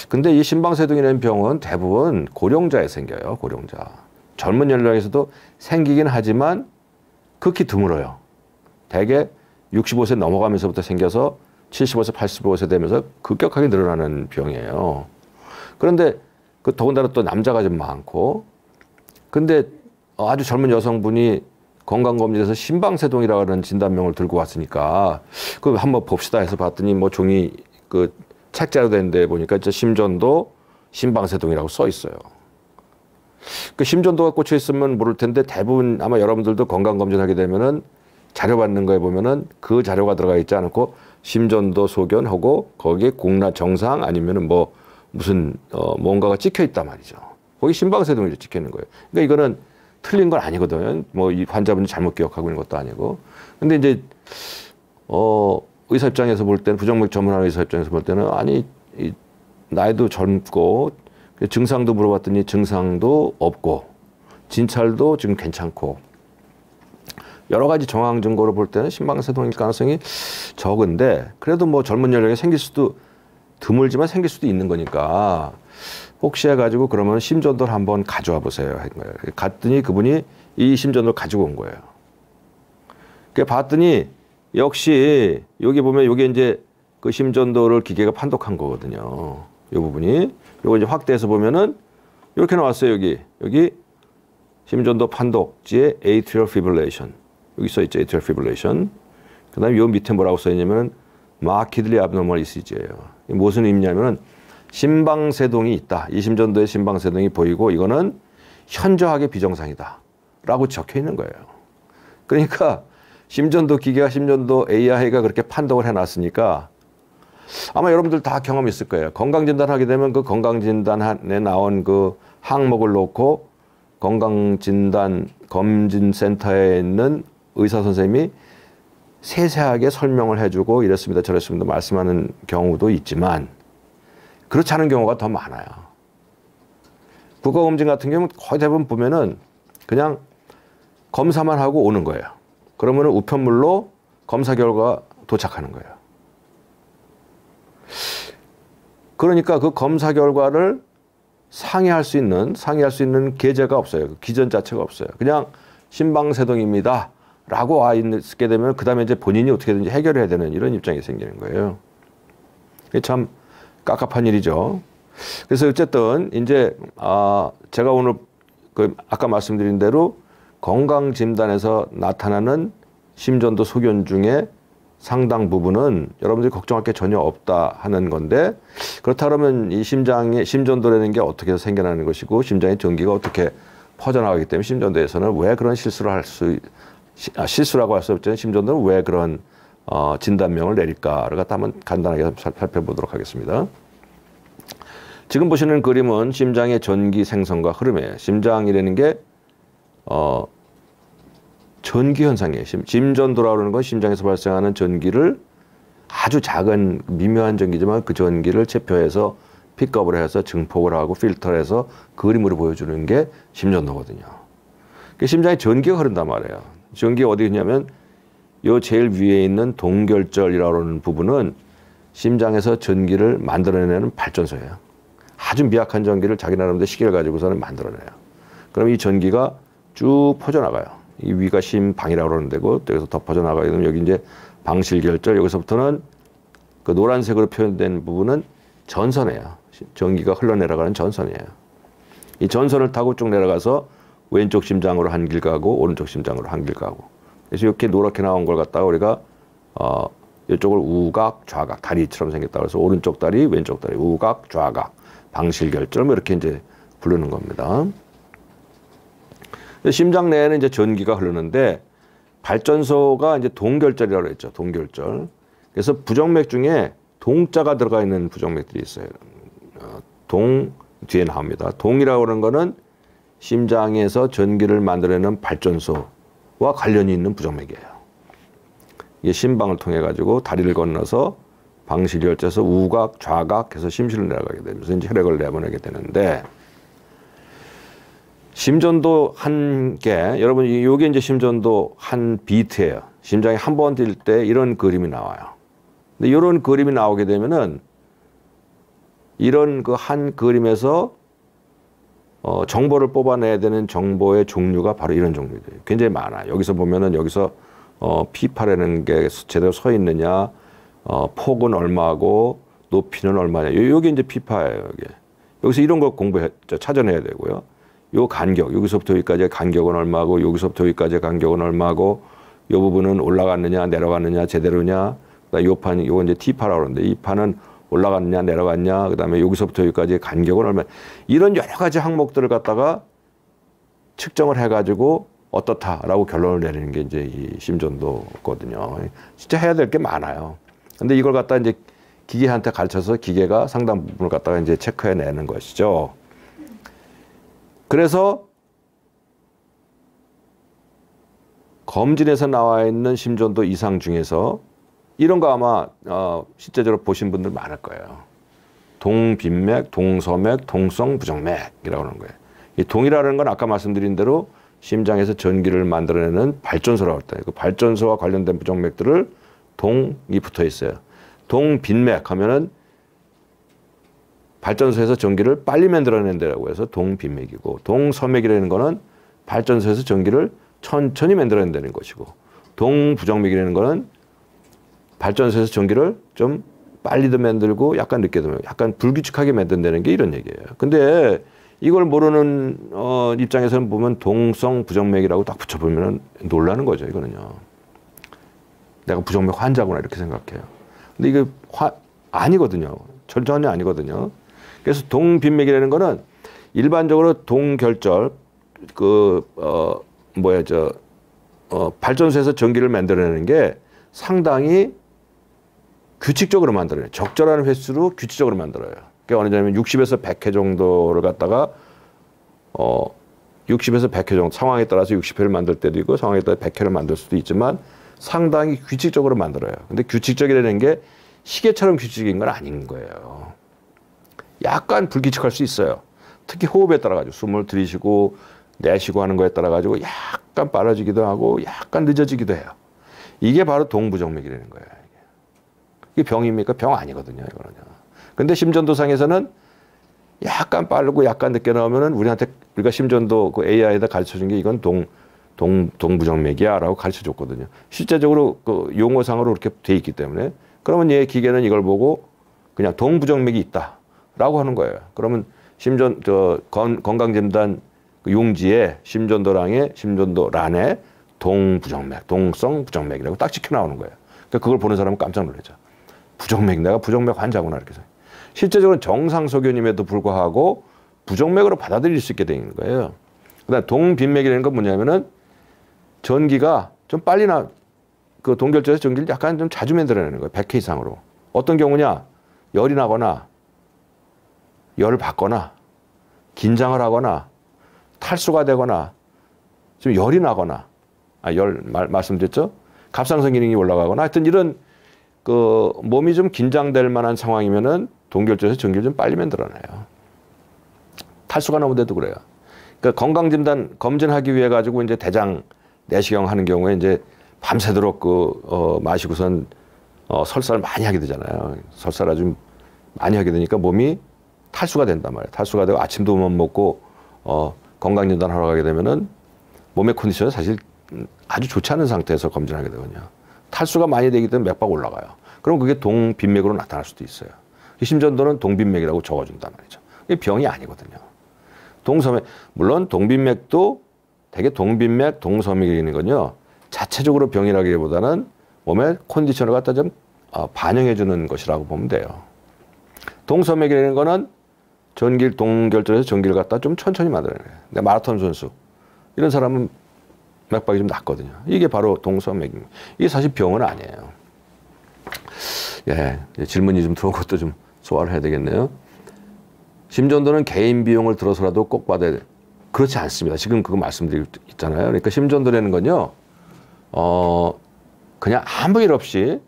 근데 이 심방세동이라는 병은 대부분 고령자에 생겨요. 고령자. 젊은 연령에서도 생기긴 하지만 극히 드물어요. 대개 65세 넘어가면서부터 생겨서 75세, 85세 되면서 급격하게 늘어나는 병이에요. 그런데 그 더군다나 또 남자가 좀 많고 근데 아주 젊은 여성분이 건강검진에서 심방세동이라는 진단명을 들고 왔으니까 그 한번 봅시다 해서 봤더니 뭐 종이 그 책자로 된 데 보니까 이제 심전도 심방세동이라고 써 있어요. 그 심전도가 꽂혀 있으면 모를 텐데 대부분 아마 여러분들도 건강검진하게 되면은 자료 받는 거에 보면은 그 자료가 들어가 있지 않고 심전도 소견하고 거기에 공라 정상 아니면은 뭐 무슨 뭔가가 찍혀 있단 말이죠. 거기 심방세동이 찍혀 있는 거예요. 그러니까 이거는 틀린 건 아니거든요. 뭐 이 환자분이 잘못 기억하고 있는 것도 아니고. 근데 이제 의사 입장에서 볼 때는 부정맥 전문하는 의사 입장에서 볼 때는 아니 나이도 젊고 증상도 물어봤더니 증상도 없고 진찰도 지금 괜찮고 여러 가지 정황 증거로 볼 때는 심방세동일 가능성이 적은데 그래도 뭐 젊은 연령에 생길 수도 드물지만 생길 수도 있는 거니까 혹시 해가지고 그러면 심전도를 한번 가져와 보세요. 한 거예요. 갔더니 그분이 이 심전도를 가지고 온 거예요. 그 봤더니 역시 여기 보면 여기 이제 그 심전도를 기계가 판독한 거거든요. 이 부분이 요거 이제 확대해서 보면은 이렇게 나왔어요. 여기 심전도 판독지에 atrial fibrillation 여기 써 있죠. atrial fibrillation. 그다음에 요 밑에 뭐라고 써 있냐면 markedly abnormal ECG예요. 무슨 의미냐면은 심방세동이 있다. 이 심전도에 심방세동이 보이고 이거는 현저하게 비정상이다라고 적혀 있는 거예요. 그러니까 심전도 기계가 심전도 AI가 그렇게 판독을 해놨으니까 아마 여러분들 다 경험 있을 거예요. 건강진단하게 되면 그 건강진단에 나온 그 항목을 놓고 건강진단 검진센터에 있는 의사 선생님이 세세하게 설명을 해주고 이랬습니다 저랬습니다 말씀하는 경우도 있지만 그렇지 않은 경우가 더 많아요. 국가검진 같은 경우는 거의 대부분 보면은 그냥 검사만 하고 오는 거예요. 그러면 우편물로 검사 결과 도착하는 거예요. 그러니까 그 검사 결과를 상의할 수 있는 계제가 없어요. 그 기전 자체가 없어요. 그냥 심방세동입니다. 라고 와 있게 되면 그 다음에 이제 본인이 어떻게든지 해결해야 되는 이런 입장이 생기는 거예요. 이게 참 깝깝한 일이죠. 그래서 어쨌든 이제 제가 오늘 그 아까 말씀드린 대로 건강진단에서 나타나는 심전도 소견 중에 상당 부분은 여러분들이 걱정할 게 전혀 없다 하는 건데 그렇다 그러면 이 심전도라는 게 어떻게 생겨나는 것이고 심장의 전기가 어떻게 퍼져나가기 때문에 심전도에서는 왜 그런 실수라고 할 수 없지만 심전도는 왜 그런 진단명을 내릴까를 갖다 한번 간단하게 살펴보도록 하겠습니다. 지금 보시는 그림은 심장의 전기 생성과 흐름이에요. 심장이라는 게 전기 현상이에요. 심전도라고 하는 건 심장에서 발생하는 전기를 아주 작은 미묘한 전기지만 그 전기를 체표해서 픽업을 해서 증폭을 하고 필터를 해서 그림으로 보여주는 게 심전도거든요. 심장에 전기가 흐른단 말이에요. 전기가 어디 있냐면 요 제일 위에 있는 동결절이라고 하는 부분은 심장에서 전기를 만들어내는 발전소예요. 아주 미약한 전기를 자기 나름대로 시계를 가지고서는 만들어내요. 그럼 이 전기가 쭉 퍼져나가요. 이 위가 심방이라고 그러는 데고 여기서 더 퍼져나가게 되면 여기 이제 방실결절 여기서부터는 그 노란색으로 표현된 부분은 전선이에요. 전기가 흘러내려가는 전선이에요. 이 전선을 타고 쭉 내려가서 왼쪽 심장으로 한 길 가고 오른쪽 심장으로 한 길 가고 그래서 이렇게 노랗게 나온 걸 갖다가 우리가 이쪽을 우각 좌각 다리처럼 생겼다 그래서 오른쪽 다리 왼쪽 다리 우각 좌각 방실결절 뭐 이렇게 이제 부르는 겁니다. 심장 내에는 이제 전기가 흐르는데 발전소가 이제 동결절이라고 했죠. 동결절. 그래서 부정맥 중에 동자가 들어가 있는 부정맥들이 있어요. 동 뒤에 나옵니다. 동이라고 하는 거는 심장에서 전기를 만들어내는 발전소와 관련이 있는 부정맥이에요. 이게 심방을 통해 가지고 다리를 건너서 방실이 혈자에서 우각, 좌각 해서 심실을 내려가게 되면서 이제 혈액을 내보내게 되는데, 심전도 한 개, 여러분 이게 이제 심전도 한 비트예요. 심장이 한 번 뛸 때 이런 그림이 나와요. 근데 이런 그림이 나오게 되면은 이런 그 한 그림에서 정보를 뽑아내야 되는 정보의 종류가 바로 이런 종류들이에요. 굉장히 많아요. 여기서 보면은 여기서 P8라는 게 제대로 서 있느냐, 폭은 얼마고 높이는 얼마냐. 요게 이제 P8예요. 여기서 이런 걸 찾아내야 되고요. 요 간격, 여기서부터 여기까지의 간격은 얼마고, 여기서부터 여기까지의 간격은 얼마고, 요 부분은 올라갔느냐, 내려갔느냐, 제대로냐. 그다음에 요 판, 요거 이제 T8라고 그러는데, 이 판은 올라갔느냐, 내려갔냐, 그다음에 여기서부터 여기까지의 간격은 얼마. 이런 여러 가지 항목들을 갖다가 측정을 해가지고 어떻다라고 결론을 내리는 게 이제 이 심전도거든요. 진짜 해야 될 게 많아요. 근데 이걸 갖다 이제 기계한테 가르쳐서 기계가 상당 부분을 갖다가 이제 체크해내는 것이죠. 그래서 검진에서 나와 있는 심전도 이상 중에서 이런 거 아마 실제적으로 보신 분들 많을 거예요. 동빈맥, 동서맥, 동성 부정맥이라고 하는 거예요. 이 동이라는 건 아까 말씀드린 대로 심장에서 전기를 만들어내는 발전소라고 할 때, 그 발전소와 관련된 부정맥들을 동이 붙어 있어요. 동빈맥 하면은 발전소에서 전기를 빨리 만들어내는 데라고 해서 동빈맥이고, 동서맥이라는 거는 발전소에서 전기를 천천히 만들어낸다는 것이고, 동부정맥이라는 거는 발전소에서 전기를 좀 빨리도 만들고 약간 늦게도 만들고 약간 불규칙하게 만든다는 게 이런 얘기예요. 근데 이걸 모르는 입장에서는 보면 동성 부정맥이라고 딱 붙여보면 놀라는 거죠. 이거는요. 내가 부정맥 환자구나 이렇게 생각해요. 근데 이게 아니거든요. 전혀 아니거든요. 그래서 동빈맥이라는 거는 일반적으로 동결절 발전소에서 전기를 만들어내는 게 상당히 규칙적으로 만들어요. 적절한 횟수로 규칙적으로 만들어요. 그게 어느 정도면 60에서 100회 정도를 갖다가 60에서 100회 정도 상황에 따라서 60회를 만들 때도 있고 상황에 따라 100회를 만들 수도 있지만 상당히 규칙적으로 만들어요. 근데 규칙적이라는 게 시계처럼 규칙인 건 아닌 거예요. 약간 불규칙할 수 있어요. 특히 호흡에 따라 가지고 숨을 들이쉬고 내쉬고 하는 거에 따라 가지고 약간 빨라지기도 하고 약간 늦어지기도 해요. 이게 바로 동부정맥이라는 거예요. 이게 병입니까? 병 아니거든요, 이거는요. 근데 심전도상에서는 약간 빠르고 약간 늦게 나오면은 우리가 심전도 그 AI에다 가르쳐 준 게 이건 동부정맥이야라고 가르쳐 줬거든요. 실제적으로 그 용어상으로 그렇게 돼 있기 때문에 그러면 얘 기계는 이걸 보고 그냥 동부정맥이 있다라고 하는 거예요. 그러면 건강진단 용지에 심전도란에 동부정맥, 동성 부정맥이라고 딱 찍혀 나오는 거예요. 그러니까 그걸 보는 사람은 깜짝 놀라죠. 내가 부정맥 환자구나 이렇게 생각해요. 실제적으로는 정상소견임에도 불구하고 부정맥으로 받아들일 수 있게 되는 거예요. 그다음 동빈맥이라는 건 뭐냐면은 전기가 좀 빨리 그 동결절에서 전기를 약간 좀 자주 만들어내는 거예요. 100회 이상으로. 어떤 경우냐? 열이 나거나 열을 받거나 긴장을 하거나 탈수가 되거나 좀 열이 나거나 말씀드렸죠? 갑상선 기능이 올라가거나 하여튼 이런 그 몸이 좀 긴장될 만한 상황이면은 동결절에서 전기를 좀 빨리 만들어내요. 탈수가 나오는데도 그래요. 그러니까 건강진단 검진하기 위해 가지고 이제 대장 내시경 하는 경우에 이제 밤새도록 마시고선 설사를 많이 하게 되잖아요. 설사를 아주 많이 하게 되니까 몸이 탈수가 된단 말이에요. 탈수가 되고 아침도 못 먹고 건강진단 하러 가게 되면은 몸의 컨디션이 사실 아주 좋지 않은 상태에서 검진하게 되거든요. 탈수가 많이 되기 때문에 맥박 올라가요. 그럼 그게 동빈맥으로 나타날 수도 있어요. 심전도는 동빈맥이라고 적어준단 말이죠. 이게 병이 아니거든요. 동서맥, 물론 동빈맥도 되게 동빈맥, 동서맥이라는 건요. 자체적으로 병이라기보다는 몸의 컨디션을 갖다 좀 반영해주는 것이라고 보면 돼요. 동서맥이라는 거는 동결절에서 전기를 갖다 좀 천천히 만들어내요. 마라톤 선수 이런 사람은 맥박이 좀 낮거든요. 이게 바로 동서맥입니다. 이게 사실 병은 아니에요. 예, 질문이 좀 들어온 것도 좀 소화를 해야 되겠네요. 심전도는 개인 비용을 들어서라도 꼭 받아야 돼. 그렇지 않습니다. 지금 그거 말씀드리고 있잖아요. 그러니까 심전도라는 건요, 그냥 아무 일 없이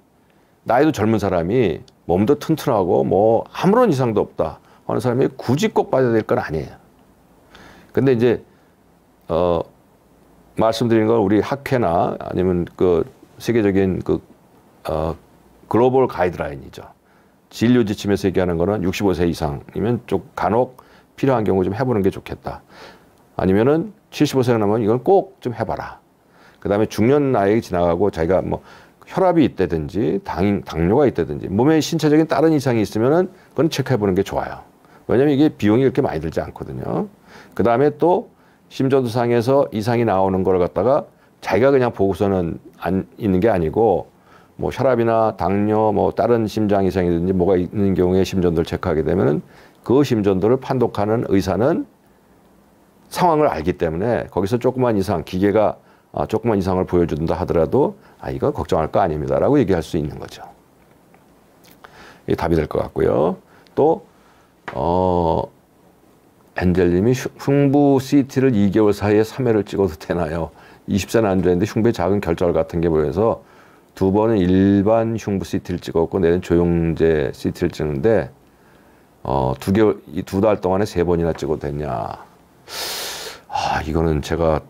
나이도 젊은 사람이 몸도 튼튼하고 뭐 아무런 이상도 없다 하는 사람이 굳이 꼭 받아야 될 건 아니에요. 근데 이제 말씀드린 건 우리 학회나 아니면 그 세계적인 그 글로벌 가이드라인이죠. 진료 지침에서 얘기하는 거는 65세 이상이면 좀 간혹 필요한 경우 좀 해보는 게 좋겠다. 아니면은 75세가 넘으면 이건 꼭 좀 해봐라. 그 다음에 중년 나이 지나가고 자기가 뭐 혈압이 있다든지 당뇨가 있다든지 몸에 신체적인 다른 이상이 있으면은 그건 체크해보는 게 좋아요. 왜냐면 이게 비용이 그렇게 많이 들지 않거든요. 그 다음에 또 심전도상에서 이상이 나오는 걸 갖다가 자기가 그냥 보고서는 안 있는 게 아니고 뭐 혈압이나 당뇨 뭐 다른 심장 이상이든지 뭐가 있는 경우에 심전도를 체크하게 되면은 그 심전도를 판독하는 의사는 상황을 알기 때문에 거기서 조그만 이상, 기계가 조그만 이상을 보여준다 하더라도 이거 걱정할 거 아닙니다라고 얘기할 수 있는 거죠. 이게 답이 될 것 같고요. 또 엔젤님이 흉부 CT를 2개월 사이에 3회를 찍어도 되나요? 20세 남자인데 흉부에 작은 결절 같은 게 보여서 2번은 일반 흉부 CT를 찍었고 내는 조영제 CT를 찍는데 2달 동안에 3번이나 찍어도 됐냐? 이거는 제가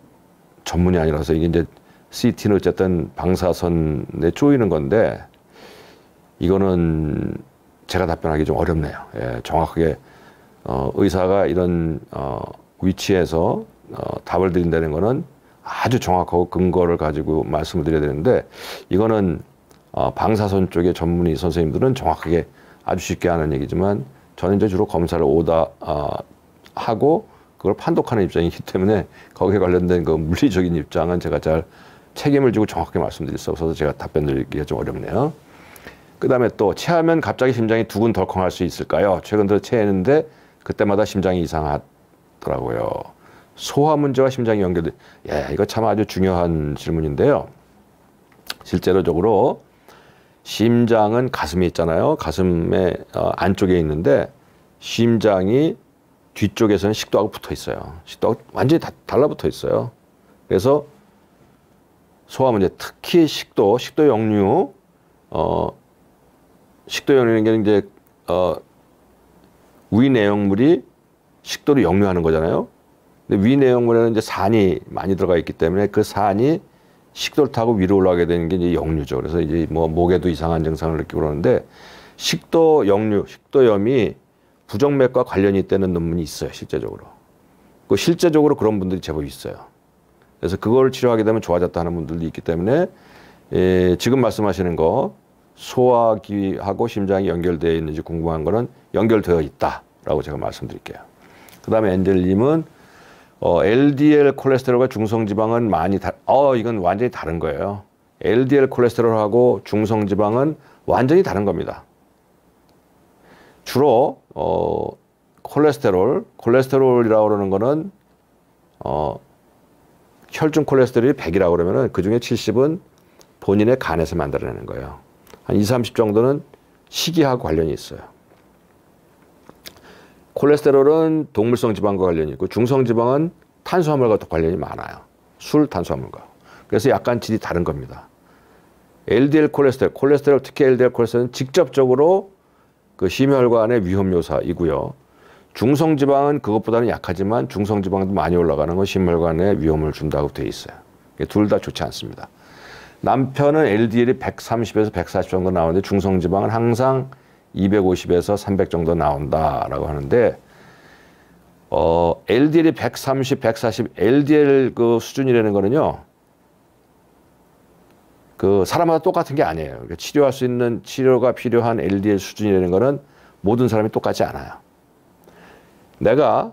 전문이 아니라서 이게 이제 CT는 어쨌든 방사선에 쪼이는 건데 이거는 제가 답변하기 좀 어렵네요. 예, 정확하게 의사가 이런 위치에서 답을 드린다는 거는 아주 정확하고 근거를 가지고 말씀을 드려야 되는데 이거는 방사선 쪽의 전문의 선생님들은 정확하게 아주 쉽게 하는 얘기지만 저는 이제 주로 검사를 하고 그걸 판독하는 입장이기 때문에 거기에 관련된 그 물리적인 입장은 제가 잘 책임을 지고 정확하게 말씀드릴 수 없어서 제가 답변 드리기가 좀 어렵네요. 그 다음에 또 체하면 갑자기 심장이 두근덜컹할 수 있을까요? 최근 들어 체했는데 그때마다 심장이 이상하더라고요. 소화 문제와 심장이 연결돼. 이거 참 아주 중요한 질문인데요. 실제로적으로 심장은 가슴에 있잖아요. 가슴의 안쪽에 있는데 심장이 뒤쪽에서는 식도하고 붙어 있어요. 식도하고 완전히 달라붙어 있어요. 그래서 소화 문제, 특히 식도 역류, 식도 역류는 게 이제 위 내용물이 식도를 역류하는 거잖아요. 근데 위 내용물에는 이제 산이 많이 들어가 있기 때문에 그 산이 식도를 타고 위로 올라가게 되는 게 이제 역류죠. 그래서 이제 뭐 목에도 이상한 증상을 느끼고 그러는데 식도 역류, 식도염이 부정맥과 관련이 있다는 논문이 있어요, 실제적으로. 실제적으로 그런 분들이 제법 있어요. 그래서 그걸 치료하게 되면 좋아졌다 하는 분들도 있기 때문에 지금 말씀하시는 거 소화기하고 심장이 연결되어 있는지 궁금한 거는 연결되어 있다라고 제가 말씀드릴게요. 그 다음에 엔젤님은 LDL 콜레스테롤과 중성지방은 많이 이건 완전히 다른 거예요. LDL 콜레스테롤하고 중성지방은 완전히 다른 겁니다. 주로 콜레스테롤이라고 그러는 거는 혈중 콜레스테롤이 100이라고 그러면은 그중에 70은 본인의 간에서 만들어내는 거예요. 한 20, 30 정도는 식이하고 관련이 있어요. 콜레스테롤은 동물성 지방과 관련이 있고 중성지방은 탄수화물과 관련이 많아요. 술, 탄수화물과. 그래서 약간 질이 다른 겁니다. LDL 콜레스테롤, 특히 LDL 콜레스테롤은 직접적으로 그 심혈관의 위험 요소이고요. 중성지방은 그것보다는 약하지만 중성지방도 많이 올라가는 건 심혈관에 위험을 준다고 되어 있어요. 둘 다 좋지 않습니다. 남편은 LDL이 130에서 140 정도 나오는데 중성지방은 항상 250에서 300 정도 나온다라고 하는데 LDL이 130, 140, LDL 그 수준이라는 거는요. 그 사람마다 똑같은 게 아니에요. 그러니까 치료할 수 있는 치료가 필요한 LDL 수준이라는 거는 모든 사람이 똑같지 않아요. 내가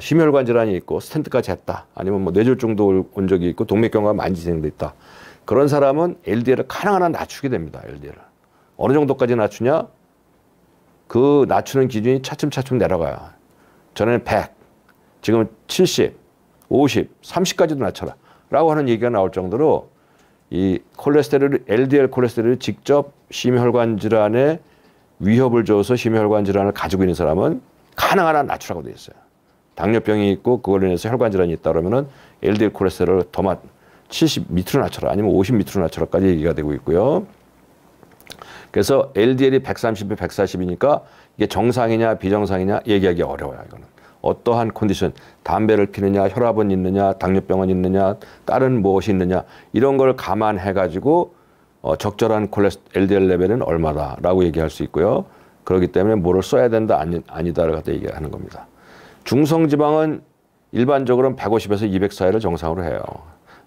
심혈관 질환이 있고 스텐트까지 했다. 아니면 뭐 뇌졸중도 온 적이 있고 동맥경화가 많이 진행돼 있다. 그런 사람은 LDL을 가능한 한 낮추게 됩니다. LDL을. 어느 정도까지 낮추냐? 그 낮추는 기준이 차츰차츰 내려가요. 전에는 100, 지금은 70, 50, 30까지도 낮춰라. 라고 하는 얘기가 나올 정도로 이 콜레스테롤, LDL 콜레스테롤이 직접 심혈관 질환에 위협을 줘서 심혈관 질환을 가지고 있는 사람은 가능한 한 낮추라고 되어 있어요. 당뇨병이 있고 그걸로 인해서 혈관 질환이 있다 그러면은 LDL 콜레스테롤을 더 70 밑으로 낮춰라 아니면 50 밑으로 낮춰라까지 얘기가 되고 있고요. 그래서 LDL이 130에 140이니까 이게 정상이냐 비정상이냐 얘기하기 어려워요. 이거는 어떠한 컨디션, 담배를 피느냐, 혈압은 있느냐, 당뇨병은 있느냐, 다른 무엇이 있느냐 이런 걸 감안해 가지고 적절한 LDL 레벨은 얼마다라고 얘기할 수 있고요. 그렇기 때문에 뭐를 써야 된다 아니다를 갖다 얘기하는 겁니다. 중성지방은 일반적으로는 150에서 200 사이를 정상으로 해요.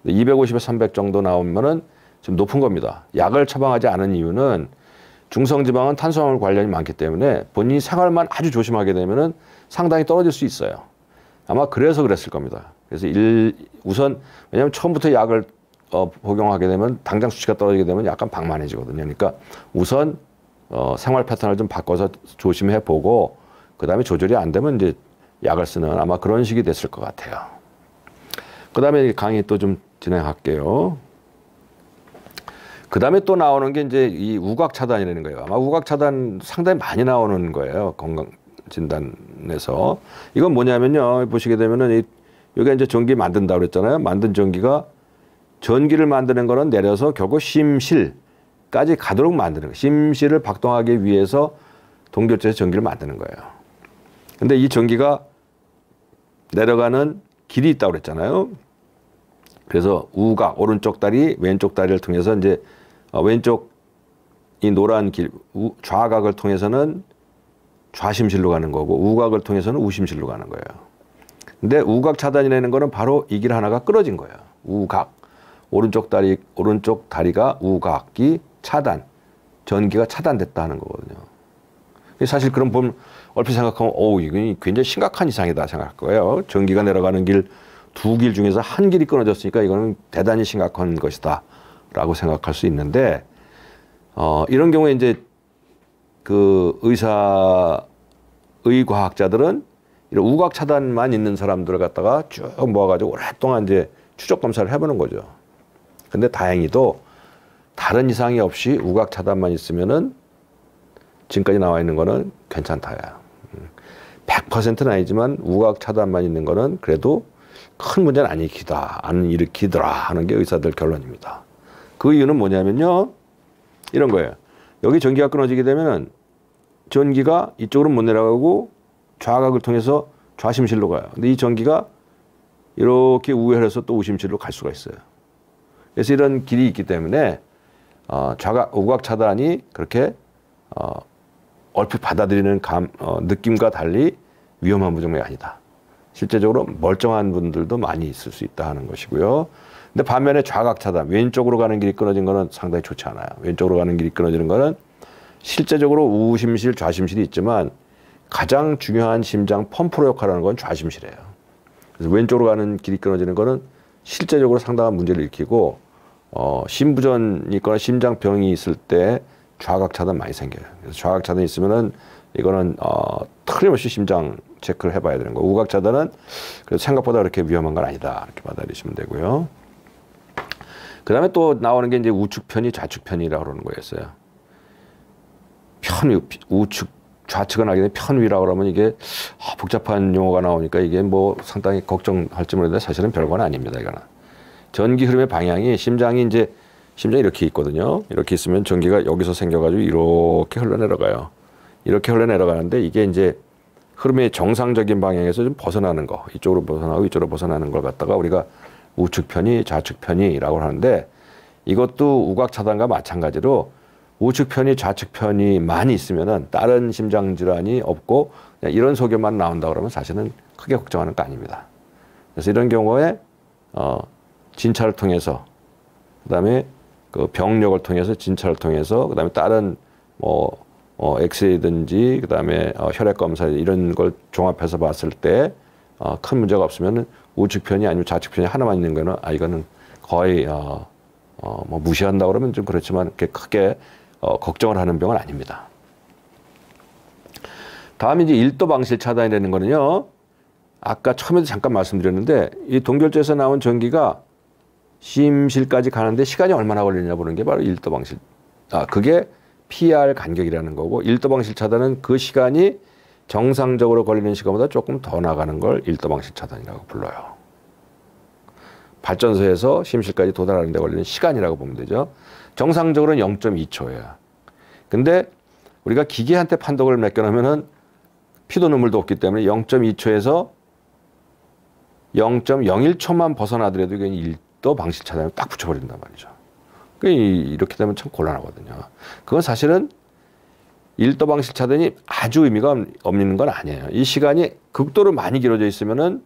250에서 300 정도 나오면은 좀 높은 겁니다. 약을 처방하지 않은 이유는 중성지방은 탄수화물 관련이 많기 때문에 본인이 생활만 아주 조심하게 되면은 상당히 떨어질 수 있어요. 아마 그래서 그랬을 겁니다. 그래서 우선 왜냐하면 처음부터 약을 복용하게 되면 당장 수치가 떨어지게 되면 약간 방만해지거든요. 그러니까 우선 생활 패턴을 좀 바꿔서 조심해 보고 그 다음에 조절이 안 되면 이제 약을 쓰는 아마 그런 식이 됐을 것 같아요. 그 다음에 강의 또 좀 진행할게요. 그 다음에 또 나오는 게 이제 이 우각 차단이라는 거예요. 아마 우각 차단 상당히 많이 나오는 거예요. 건강 진단에서. 이건 뭐냐면요. 보시게 되면은 여기 이제 전기 만든다고 그랬잖아요. 만든 전기가 전기를 만드는 거는 내려서 결국 심실까지 가도록 만드는 거예요. 심실을 박동하기 위해서 동결제에서 전기를 만드는 거예요. 근데 이 전기가 내려가는 길이 있다고 그랬잖아요. 그래서 우각, 오른쪽 다리, 왼쪽 다리를 통해서 이제 왼쪽 이 노란 길, 좌각을 통해서는 좌심실로 가는 거고 우각을 통해서는 우심실로 가는 거예요. 근데 우각 차단이라는 거는 바로 이 길 하나가 끊어진 거예요. 우각. 오른쪽 다리가 우각이 차단. 전기가 차단됐다 하는 거거든요. 사실 그럼 보면 얼핏 생각하면 이건 굉장히 심각한 이상이다 생각할 거예요. 전기가 내려가는 길 두 길 중에서 한 길이 끊어졌으니까 이거는 대단히 심각한 것이다 라고 생각할 수 있는데 이런 경우에 이제 그 의과학자들은 이런 우각 차단만 있는 사람들을 갖다가 쭉 모아가지고 오랫동안 이제 추적 검사를 해보는 거죠. 근데 다행히도 다른 이상이 없이 우각 차단만 있으면은 지금까지 나와 있는 거는 괜찮다야. 100%는 아니지만 우각 차단만 있는 거는 그래도 큰 문제는 안 일으키더라 하는 게 의사들 결론입니다. 그 이유는 뭐냐면요. 이런 거예요. 여기 전기가 끊어지게 되면은 전기가 이쪽으로 못 내려가고 좌각을 통해서 좌심실로 가요. 근데 이 전기가 이렇게 우회해서 또 우심실로 갈 수가 있어요. 그래서 이런 길이 있기 때문에 우각 차단이 그렇게 얼핏 받아들이는 느낌과 달리 위험한 부종이 아니다. 실제적으로 멀쩡한 분들도 많이 있을 수 있다 하는 것이고요. 근데 반면에 좌각 차단, 왼쪽으로 가는 길이 끊어진 거는 상당히 좋지 않아요. 왼쪽으로 가는 길이 끊어지는 거는 실제적으로 우심실, 좌심실이 있지만 가장 중요한 심장 펌프로 역할하는 건 좌심실이에요. 그래서 왼쪽으로 가는 길이 끊어지는 거는 실제적으로 상당한 문제를 일으키고 심부전이 있거나 심장병이 있을 때 좌각 차단 많이 생겨요. 그래서 좌각 차단이 있으면은 이거는 틀림없이 심장 체크를 해봐야 되는 거고 우각 차단은 그래도 생각보다 그렇게 위험한 건 아니다 이렇게 받아들이시면 되고요. 그 다음에 또 나오는 게 이제 우측편이 좌측편이라고 그러는 거였어요. 우측 좌측은 하게 되면 편위라고 그러면 이게 복잡한 용어가 나오니까 이게 뭐 상당히 걱정할지 모르는데 사실은 별건 아닙니다. 이거는 전기 흐름의 방향이 심장이 이렇게 있거든요. 이렇게 있으면 전기가 여기서 생겨가지고 이렇게 흘러내려가요. 이렇게 흘러내려가는데 이게 이제 흐름의 정상적인 방향에서 좀 벗어나는 거, 이쪽으로 벗어나고 이쪽으로 벗어나는 걸 갖다가 우리가 우측편이 좌측편이라고 하는데 이것도 우각 차단과 마찬가지로 우측편이 좌측편이 많이 있으면은 다른 심장 질환이 없고 그냥 이런 소견만 나온다 그러면 사실은 크게 걱정하는 거 아닙니다. 그래서 이런 경우에 진찰을 통해서 그다음에 그 병력을 통해서 진찰을 통해서 그다음에 다른 엑스레이든지 그다음에 혈액 검사 이런 걸 종합해서 봤을 때 큰 문제가 없으면은 우측편이 아니면 좌측편이 하나만 있는 거는 이거는 거의 뭐 무시한다 그러면 좀 그렇지만 그렇게 크게 걱정을 하는 병은 아닙니다. 다음 이제 1도 방실 차단이라는 거는요. 아까 처음에도 잠깐 말씀드렸는데 이 동결제에서 나온 전기가 심실까지 가는데 시간이 얼마나 걸리냐 보는 게 바로 1도 방실. 그게 PR 간격이라는 거고 1도 방실 차단은 그 시간이 정상적으로 걸리는 시간보다 조금 더 나가는 걸 1도 방실 차단이라고 불러요. 발전소에서 심실까지 도달하는 데 걸리는 시간이라고 보면 되죠. 정상적으로는 0.2초예요. 근데 우리가 기계한테 판독을 맡겨놓으면은 피도 눈물도 없기 때문에 0.2초에서 0.01초만 벗어나더라도 이게 1도 방실 차단을 딱 붙여버린단 말이죠. 이렇게 되면 참 곤란하거든요. 그건 사실은 1도 방실 차단이 아주 의미가 없는 건 아니에요. 이 시간이 극도로 많이 길어져 있으면은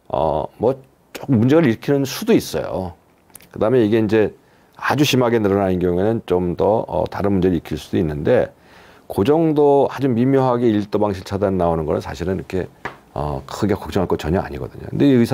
뭐 조금 문제를 일으키는 수도 있어요. 그 다음에 이게 이제 아주 심하게 늘어나는 경우에는 좀 더 다른 문제를 일으킬 수도 있는데 그 정도 아주 미묘하게 1도 방실 차단 나오는 거는 사실은 이렇게 크게 걱정할 거 전혀 아니거든요. 근데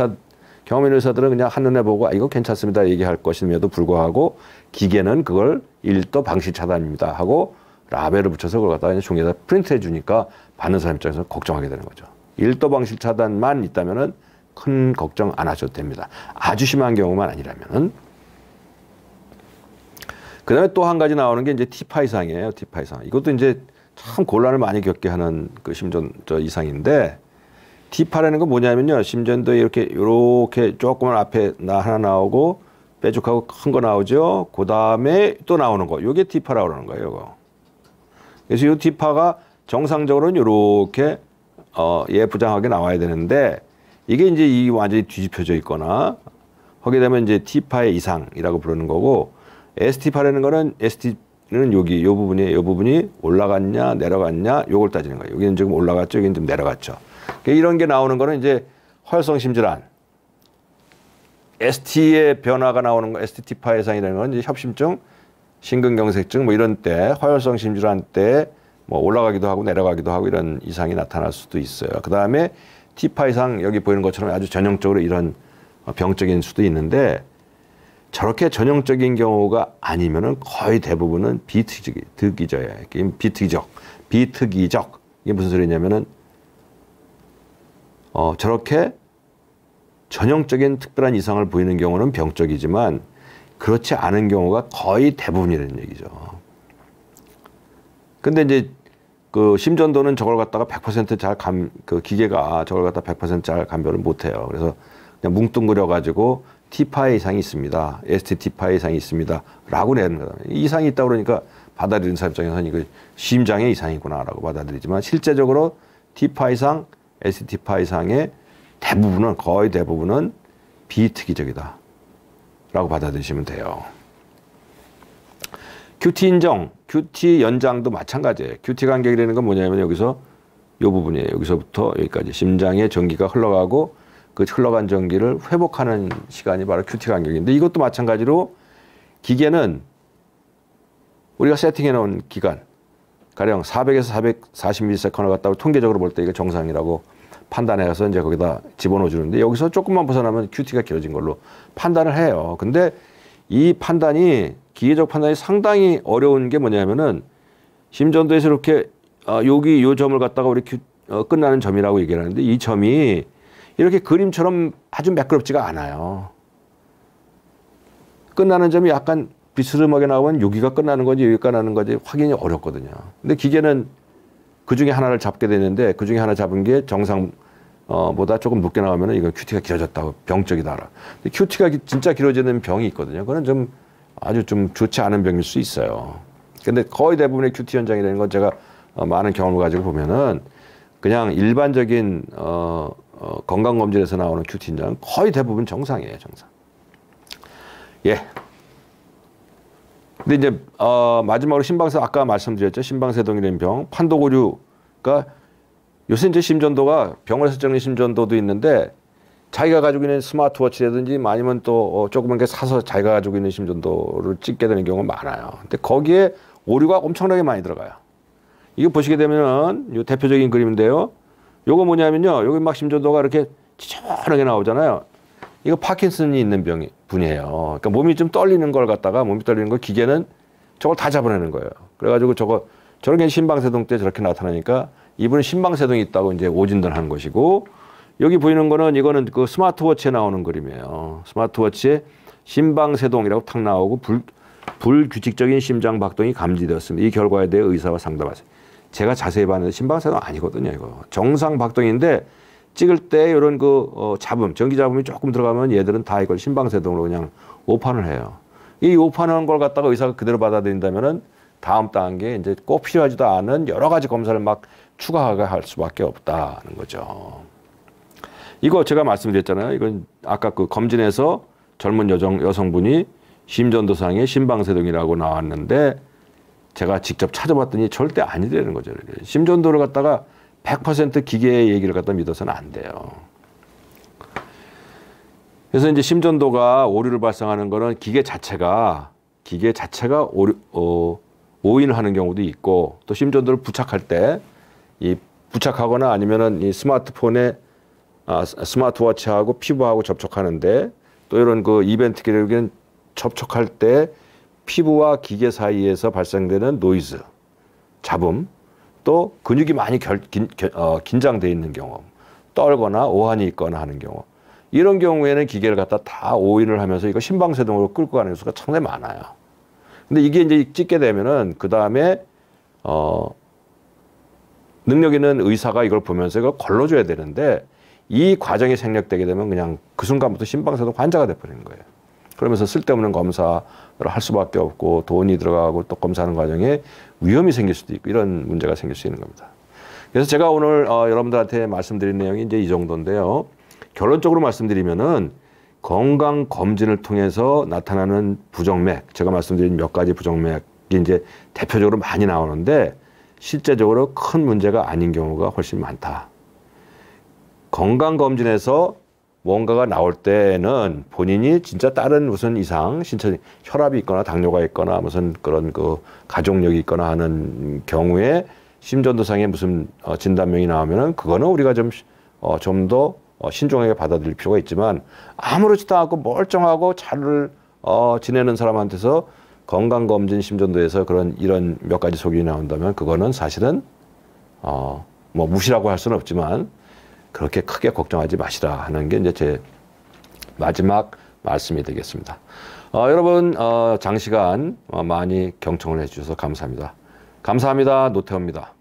경험 있는 의사들은 그냥 한눈에 보고 이거 괜찮습니다 얘기할 것임에도 불구하고 기계는 그걸 1도 방실 차단입니다 하고 라벨을 붙여서 그걸 갖다가 종이에다 프린트해 주니까 받는 사람 입장에서 걱정하게 되는 거죠. 1도 방실 차단만 있다면은 큰 걱정 안 하셔도 됩니다. 아주 심한 경우만 아니라면은. 그 다음에 또 한 가지 나오는 게 이제 T파 이상이에요. T파 이상. 이것도 이제 참 곤란을 많이 겪게 하는 그 심전도 이상인데 T파라는 건 뭐냐면요. 심전도에 이렇게 조그만 앞에 하나 나오고 뾰족하고 큰 거 나오죠. 그 다음에 또 나오는 거. 요게 T파라고 그러는 거예요. 요거. 그래서 이 T파가 정상적으로는 이렇게 예부장하게 나와야 되는데 이게 이제 이 완전히 뒤집혀져 있거나 하게 되면 이제 T파의 이상이라고 부르는 거고 ST파라는 거는 ST는 여기 요 부분이 올라갔냐 내려갔냐 요걸 따지는 거예요. 여기는 지금 올라갔죠. 여기는 좀 내려갔죠. 이런 게 나오는 거는 이제 허혈성 심질환 ST의 변화가 나오는 거 ST파 이상이라는 건 이제 협심증, 심근경색증 뭐 이런 때 허혈성 심질환 때 뭐 올라가기도 하고 내려가기도 하고 이런 이상이 나타날 수도 있어요. 그 다음에 T파 이상 여기 보이는 것처럼 아주 전형적으로 이런 병적인 수도 있는데 저렇게 전형적인 경우가 아니면은 거의 대부분은 비특이적이에요. 비특이적. 이게 무슨 소리냐면은 저렇게 전형적인 특별한 이상을 보이는 경우는 병적이지만 그렇지 않은 경우가 거의 대부분이라는 얘기죠. 근데 이제 그 심전도는 저걸 갖다가 100% 잘 그 기계가 저걸 갖다 100% 잘 감별을 못 해요. 그래서 그냥 뭉뚱그려 가지고 T파의 이상이 있습니다. ST파의 이상이 있습니다. 라고 내는 거다. 이상이 있다 그러니까 받아들이는 사람 입장에서는 이거 심장의 이상이구나라고 받아들이지만 실제적으로 T파 이상, ST파 이상의 대부분은 거의 대부분은 비특이적이다. 라고 받아들이시면 돼요. QT 인정, QT 연장도 마찬가지예요. QT 간격이라는 건 뭐냐면 여기서 이 부분이에요. 여기서부터 여기까지 심장에 전기가 흘러가고 그 흘러간 전기를 회복하는 시간이 바로 QT 간격인데 이것도 마찬가지로 기계는 우리가 세팅해 놓은 기간 가령 400에서 440ms를 갖다가 통계적으로 볼 때 이게 정상이라고 판단해서 이제 거기다 집어넣어 주는데 여기서 조금만 벗어나면 QT가 길어진 걸로 판단을 해요. 근데 이 판단이 기계적 판단이 상당히 어려운 게 뭐냐면은 심전도에서 이렇게 여기 요 점을 갖다가 우리 끝나는 점이라고 얘기를 하는데 이 점이 이렇게 그림처럼 아주 매끄럽지가 않아요. 끝나는 점이 약간 비스름하게 나오면 여기가 끝나는 건지 여기가 끝나는 건지 확인이 어렵거든요. 근데 기계는 그 중에 하나를 잡게 되는데 그 중에 하나 잡은 게 정상보다 조금 높게 나오면 이거 QT가 길어졌다고 병적이다. 근데 QT가 진짜 길어지는 병이 있거든요. 그거는 좀 아주 좀 좋지 않은 병일 수 있어요. 근데 거의 대부분의 QT 현장이라는 건 제가 많은 경험을 가지고 보면은 그냥 일반적인 건강검진에서 나오는 QT 현장은 거의 대부분 정상이에요, 정상. 예. 근데 이제 마지막으로 심방세 아까 말씀드렸죠. 심방세동이라는 병, 판도고류가 요새 이제 심전도가 병원에서 찍는 심전도도 있는데 자기가 가지고 있는 스마트워치라든지 아니면 또 조그만 게 사서 자기가 가지고 있는 심전도를 찍게 되는 경우가 많아요. 근데 거기에 오류가 엄청나게 많이 들어가요. 이거 보시게 되면은 요 대표적인 그림인데요. 요거 뭐냐면요. 여기 막 심전도가 이렇게 지저분하게 나오잖아요. 이거 파킨슨이 있는 분이에요. 그러니까 몸이 좀 떨리는 걸 갖다가 몸이 떨리는 걸 기계는 저걸 다 잡아내는 거예요. 그래가지고 저렇게 심방세동 때 저렇게 나타나니까 이분은 심방세동이 있다고 이제 오진단하는 것이고 여기 보이는 거는 이거는 그 스마트워치에 나오는 그림이에요. 스마트워치에 심방세동이라고 탁 나오고 불규칙적인 심장 박동이 감지되었습니다. 이 결과에 대해 의사와 상담하세요. 제가 자세히 봤는데 심방세동 아니거든요. 이거 정상 박동인데 찍을 때 이런 잡음, 전기 잡음이 조금 들어가면 얘들은 다 이걸 심방세동으로 그냥 오판을 해요. 이 오판한 걸 갖다가 의사가 그대로 받아들인다면은 다음 단계에 이제 꼭 필요하지도 않은 여러 가지 검사를 막 추가하게 할 수밖에 없다는 거죠. 이거 제가 말씀드렸잖아요. 이건 아까 그 검진에서 젊은 여성분이 심전도상에 심방세동이라고 나왔는데 제가 직접 찾아봤더니 절대 아니라는 거죠. 심전도를 갖다가 100% 기계의 얘기를 갖다 믿어서는 안 돼요. 그래서 이제 심전도가 오류를 발생하는 거는 기계 자체가 오인을 하는 경우도 있고 또 심전도를 부착할 때 이 부착하거나 아니면은 이 스마트워치하고 피부하고 접촉하는데 또 이런 그 이벤트 기록에는 접촉할 때 피부와 기계 사이에서 발생되는 노이즈, 잡음, 또 근육이 많이 긴장돼 있는 경우, 떨거나 오한이 있거나 하는 경우, 이런 경우에는 기계를 갖다 다 오인을 하면서 이거 심방세동으로 끌고 가는 수가 상당히 많아요. 근데 이게 이제 찍게 되면은 그 다음에 능력 있는 의사가 이걸 보면서 이걸 걸러줘야 되는데 이 과정이 생략되게 되면 그냥 그 순간부터 심방세동 환자가 돼버리는 거예요. 그러면서 쓸데없는 검사를 할 수밖에 없고 돈이 들어가고 또 검사하는 과정에 위험이 생길 수도 있고 이런 문제가 생길 수 있는 겁니다. 그래서 제가 오늘 여러분들한테 말씀드린 내용이 이제 이 정도인데요. 결론적으로 말씀드리면은 건강 검진을 통해서 나타나는 부정맥, 제가 말씀드린 몇 가지 부정맥이 이제 대표적으로 많이 나오는데 실제적으로 큰 문제가 아닌 경우가 훨씬 많다. 건강 검진에서 뭔가가 나올 때는 본인이 진짜 다른 무슨 이상, 신체 혈압이 있거나 당뇨가 있거나 무슨 그런 그 가족력이 있거나 하는 경우에 심전도상에 무슨 진단명이 나오면은 그거는 우리가 좀 더 신중하게 받아들일 필요가 있지만 아무렇지도 않고 멀쩡하고 잘 지내는 사람한테서 건강검진 심전도에서 이런 몇 가지 소견이 나온다면 그거는 사실은 뭐 무시라고 할 수는 없지만 그렇게 크게 걱정하지 마시라 하는 게 이제 제 마지막 말씀이 되겠습니다. 여러분 장시간 많이 경청을 해주셔서 감사합니다. 감사합니다. 노태우입니다.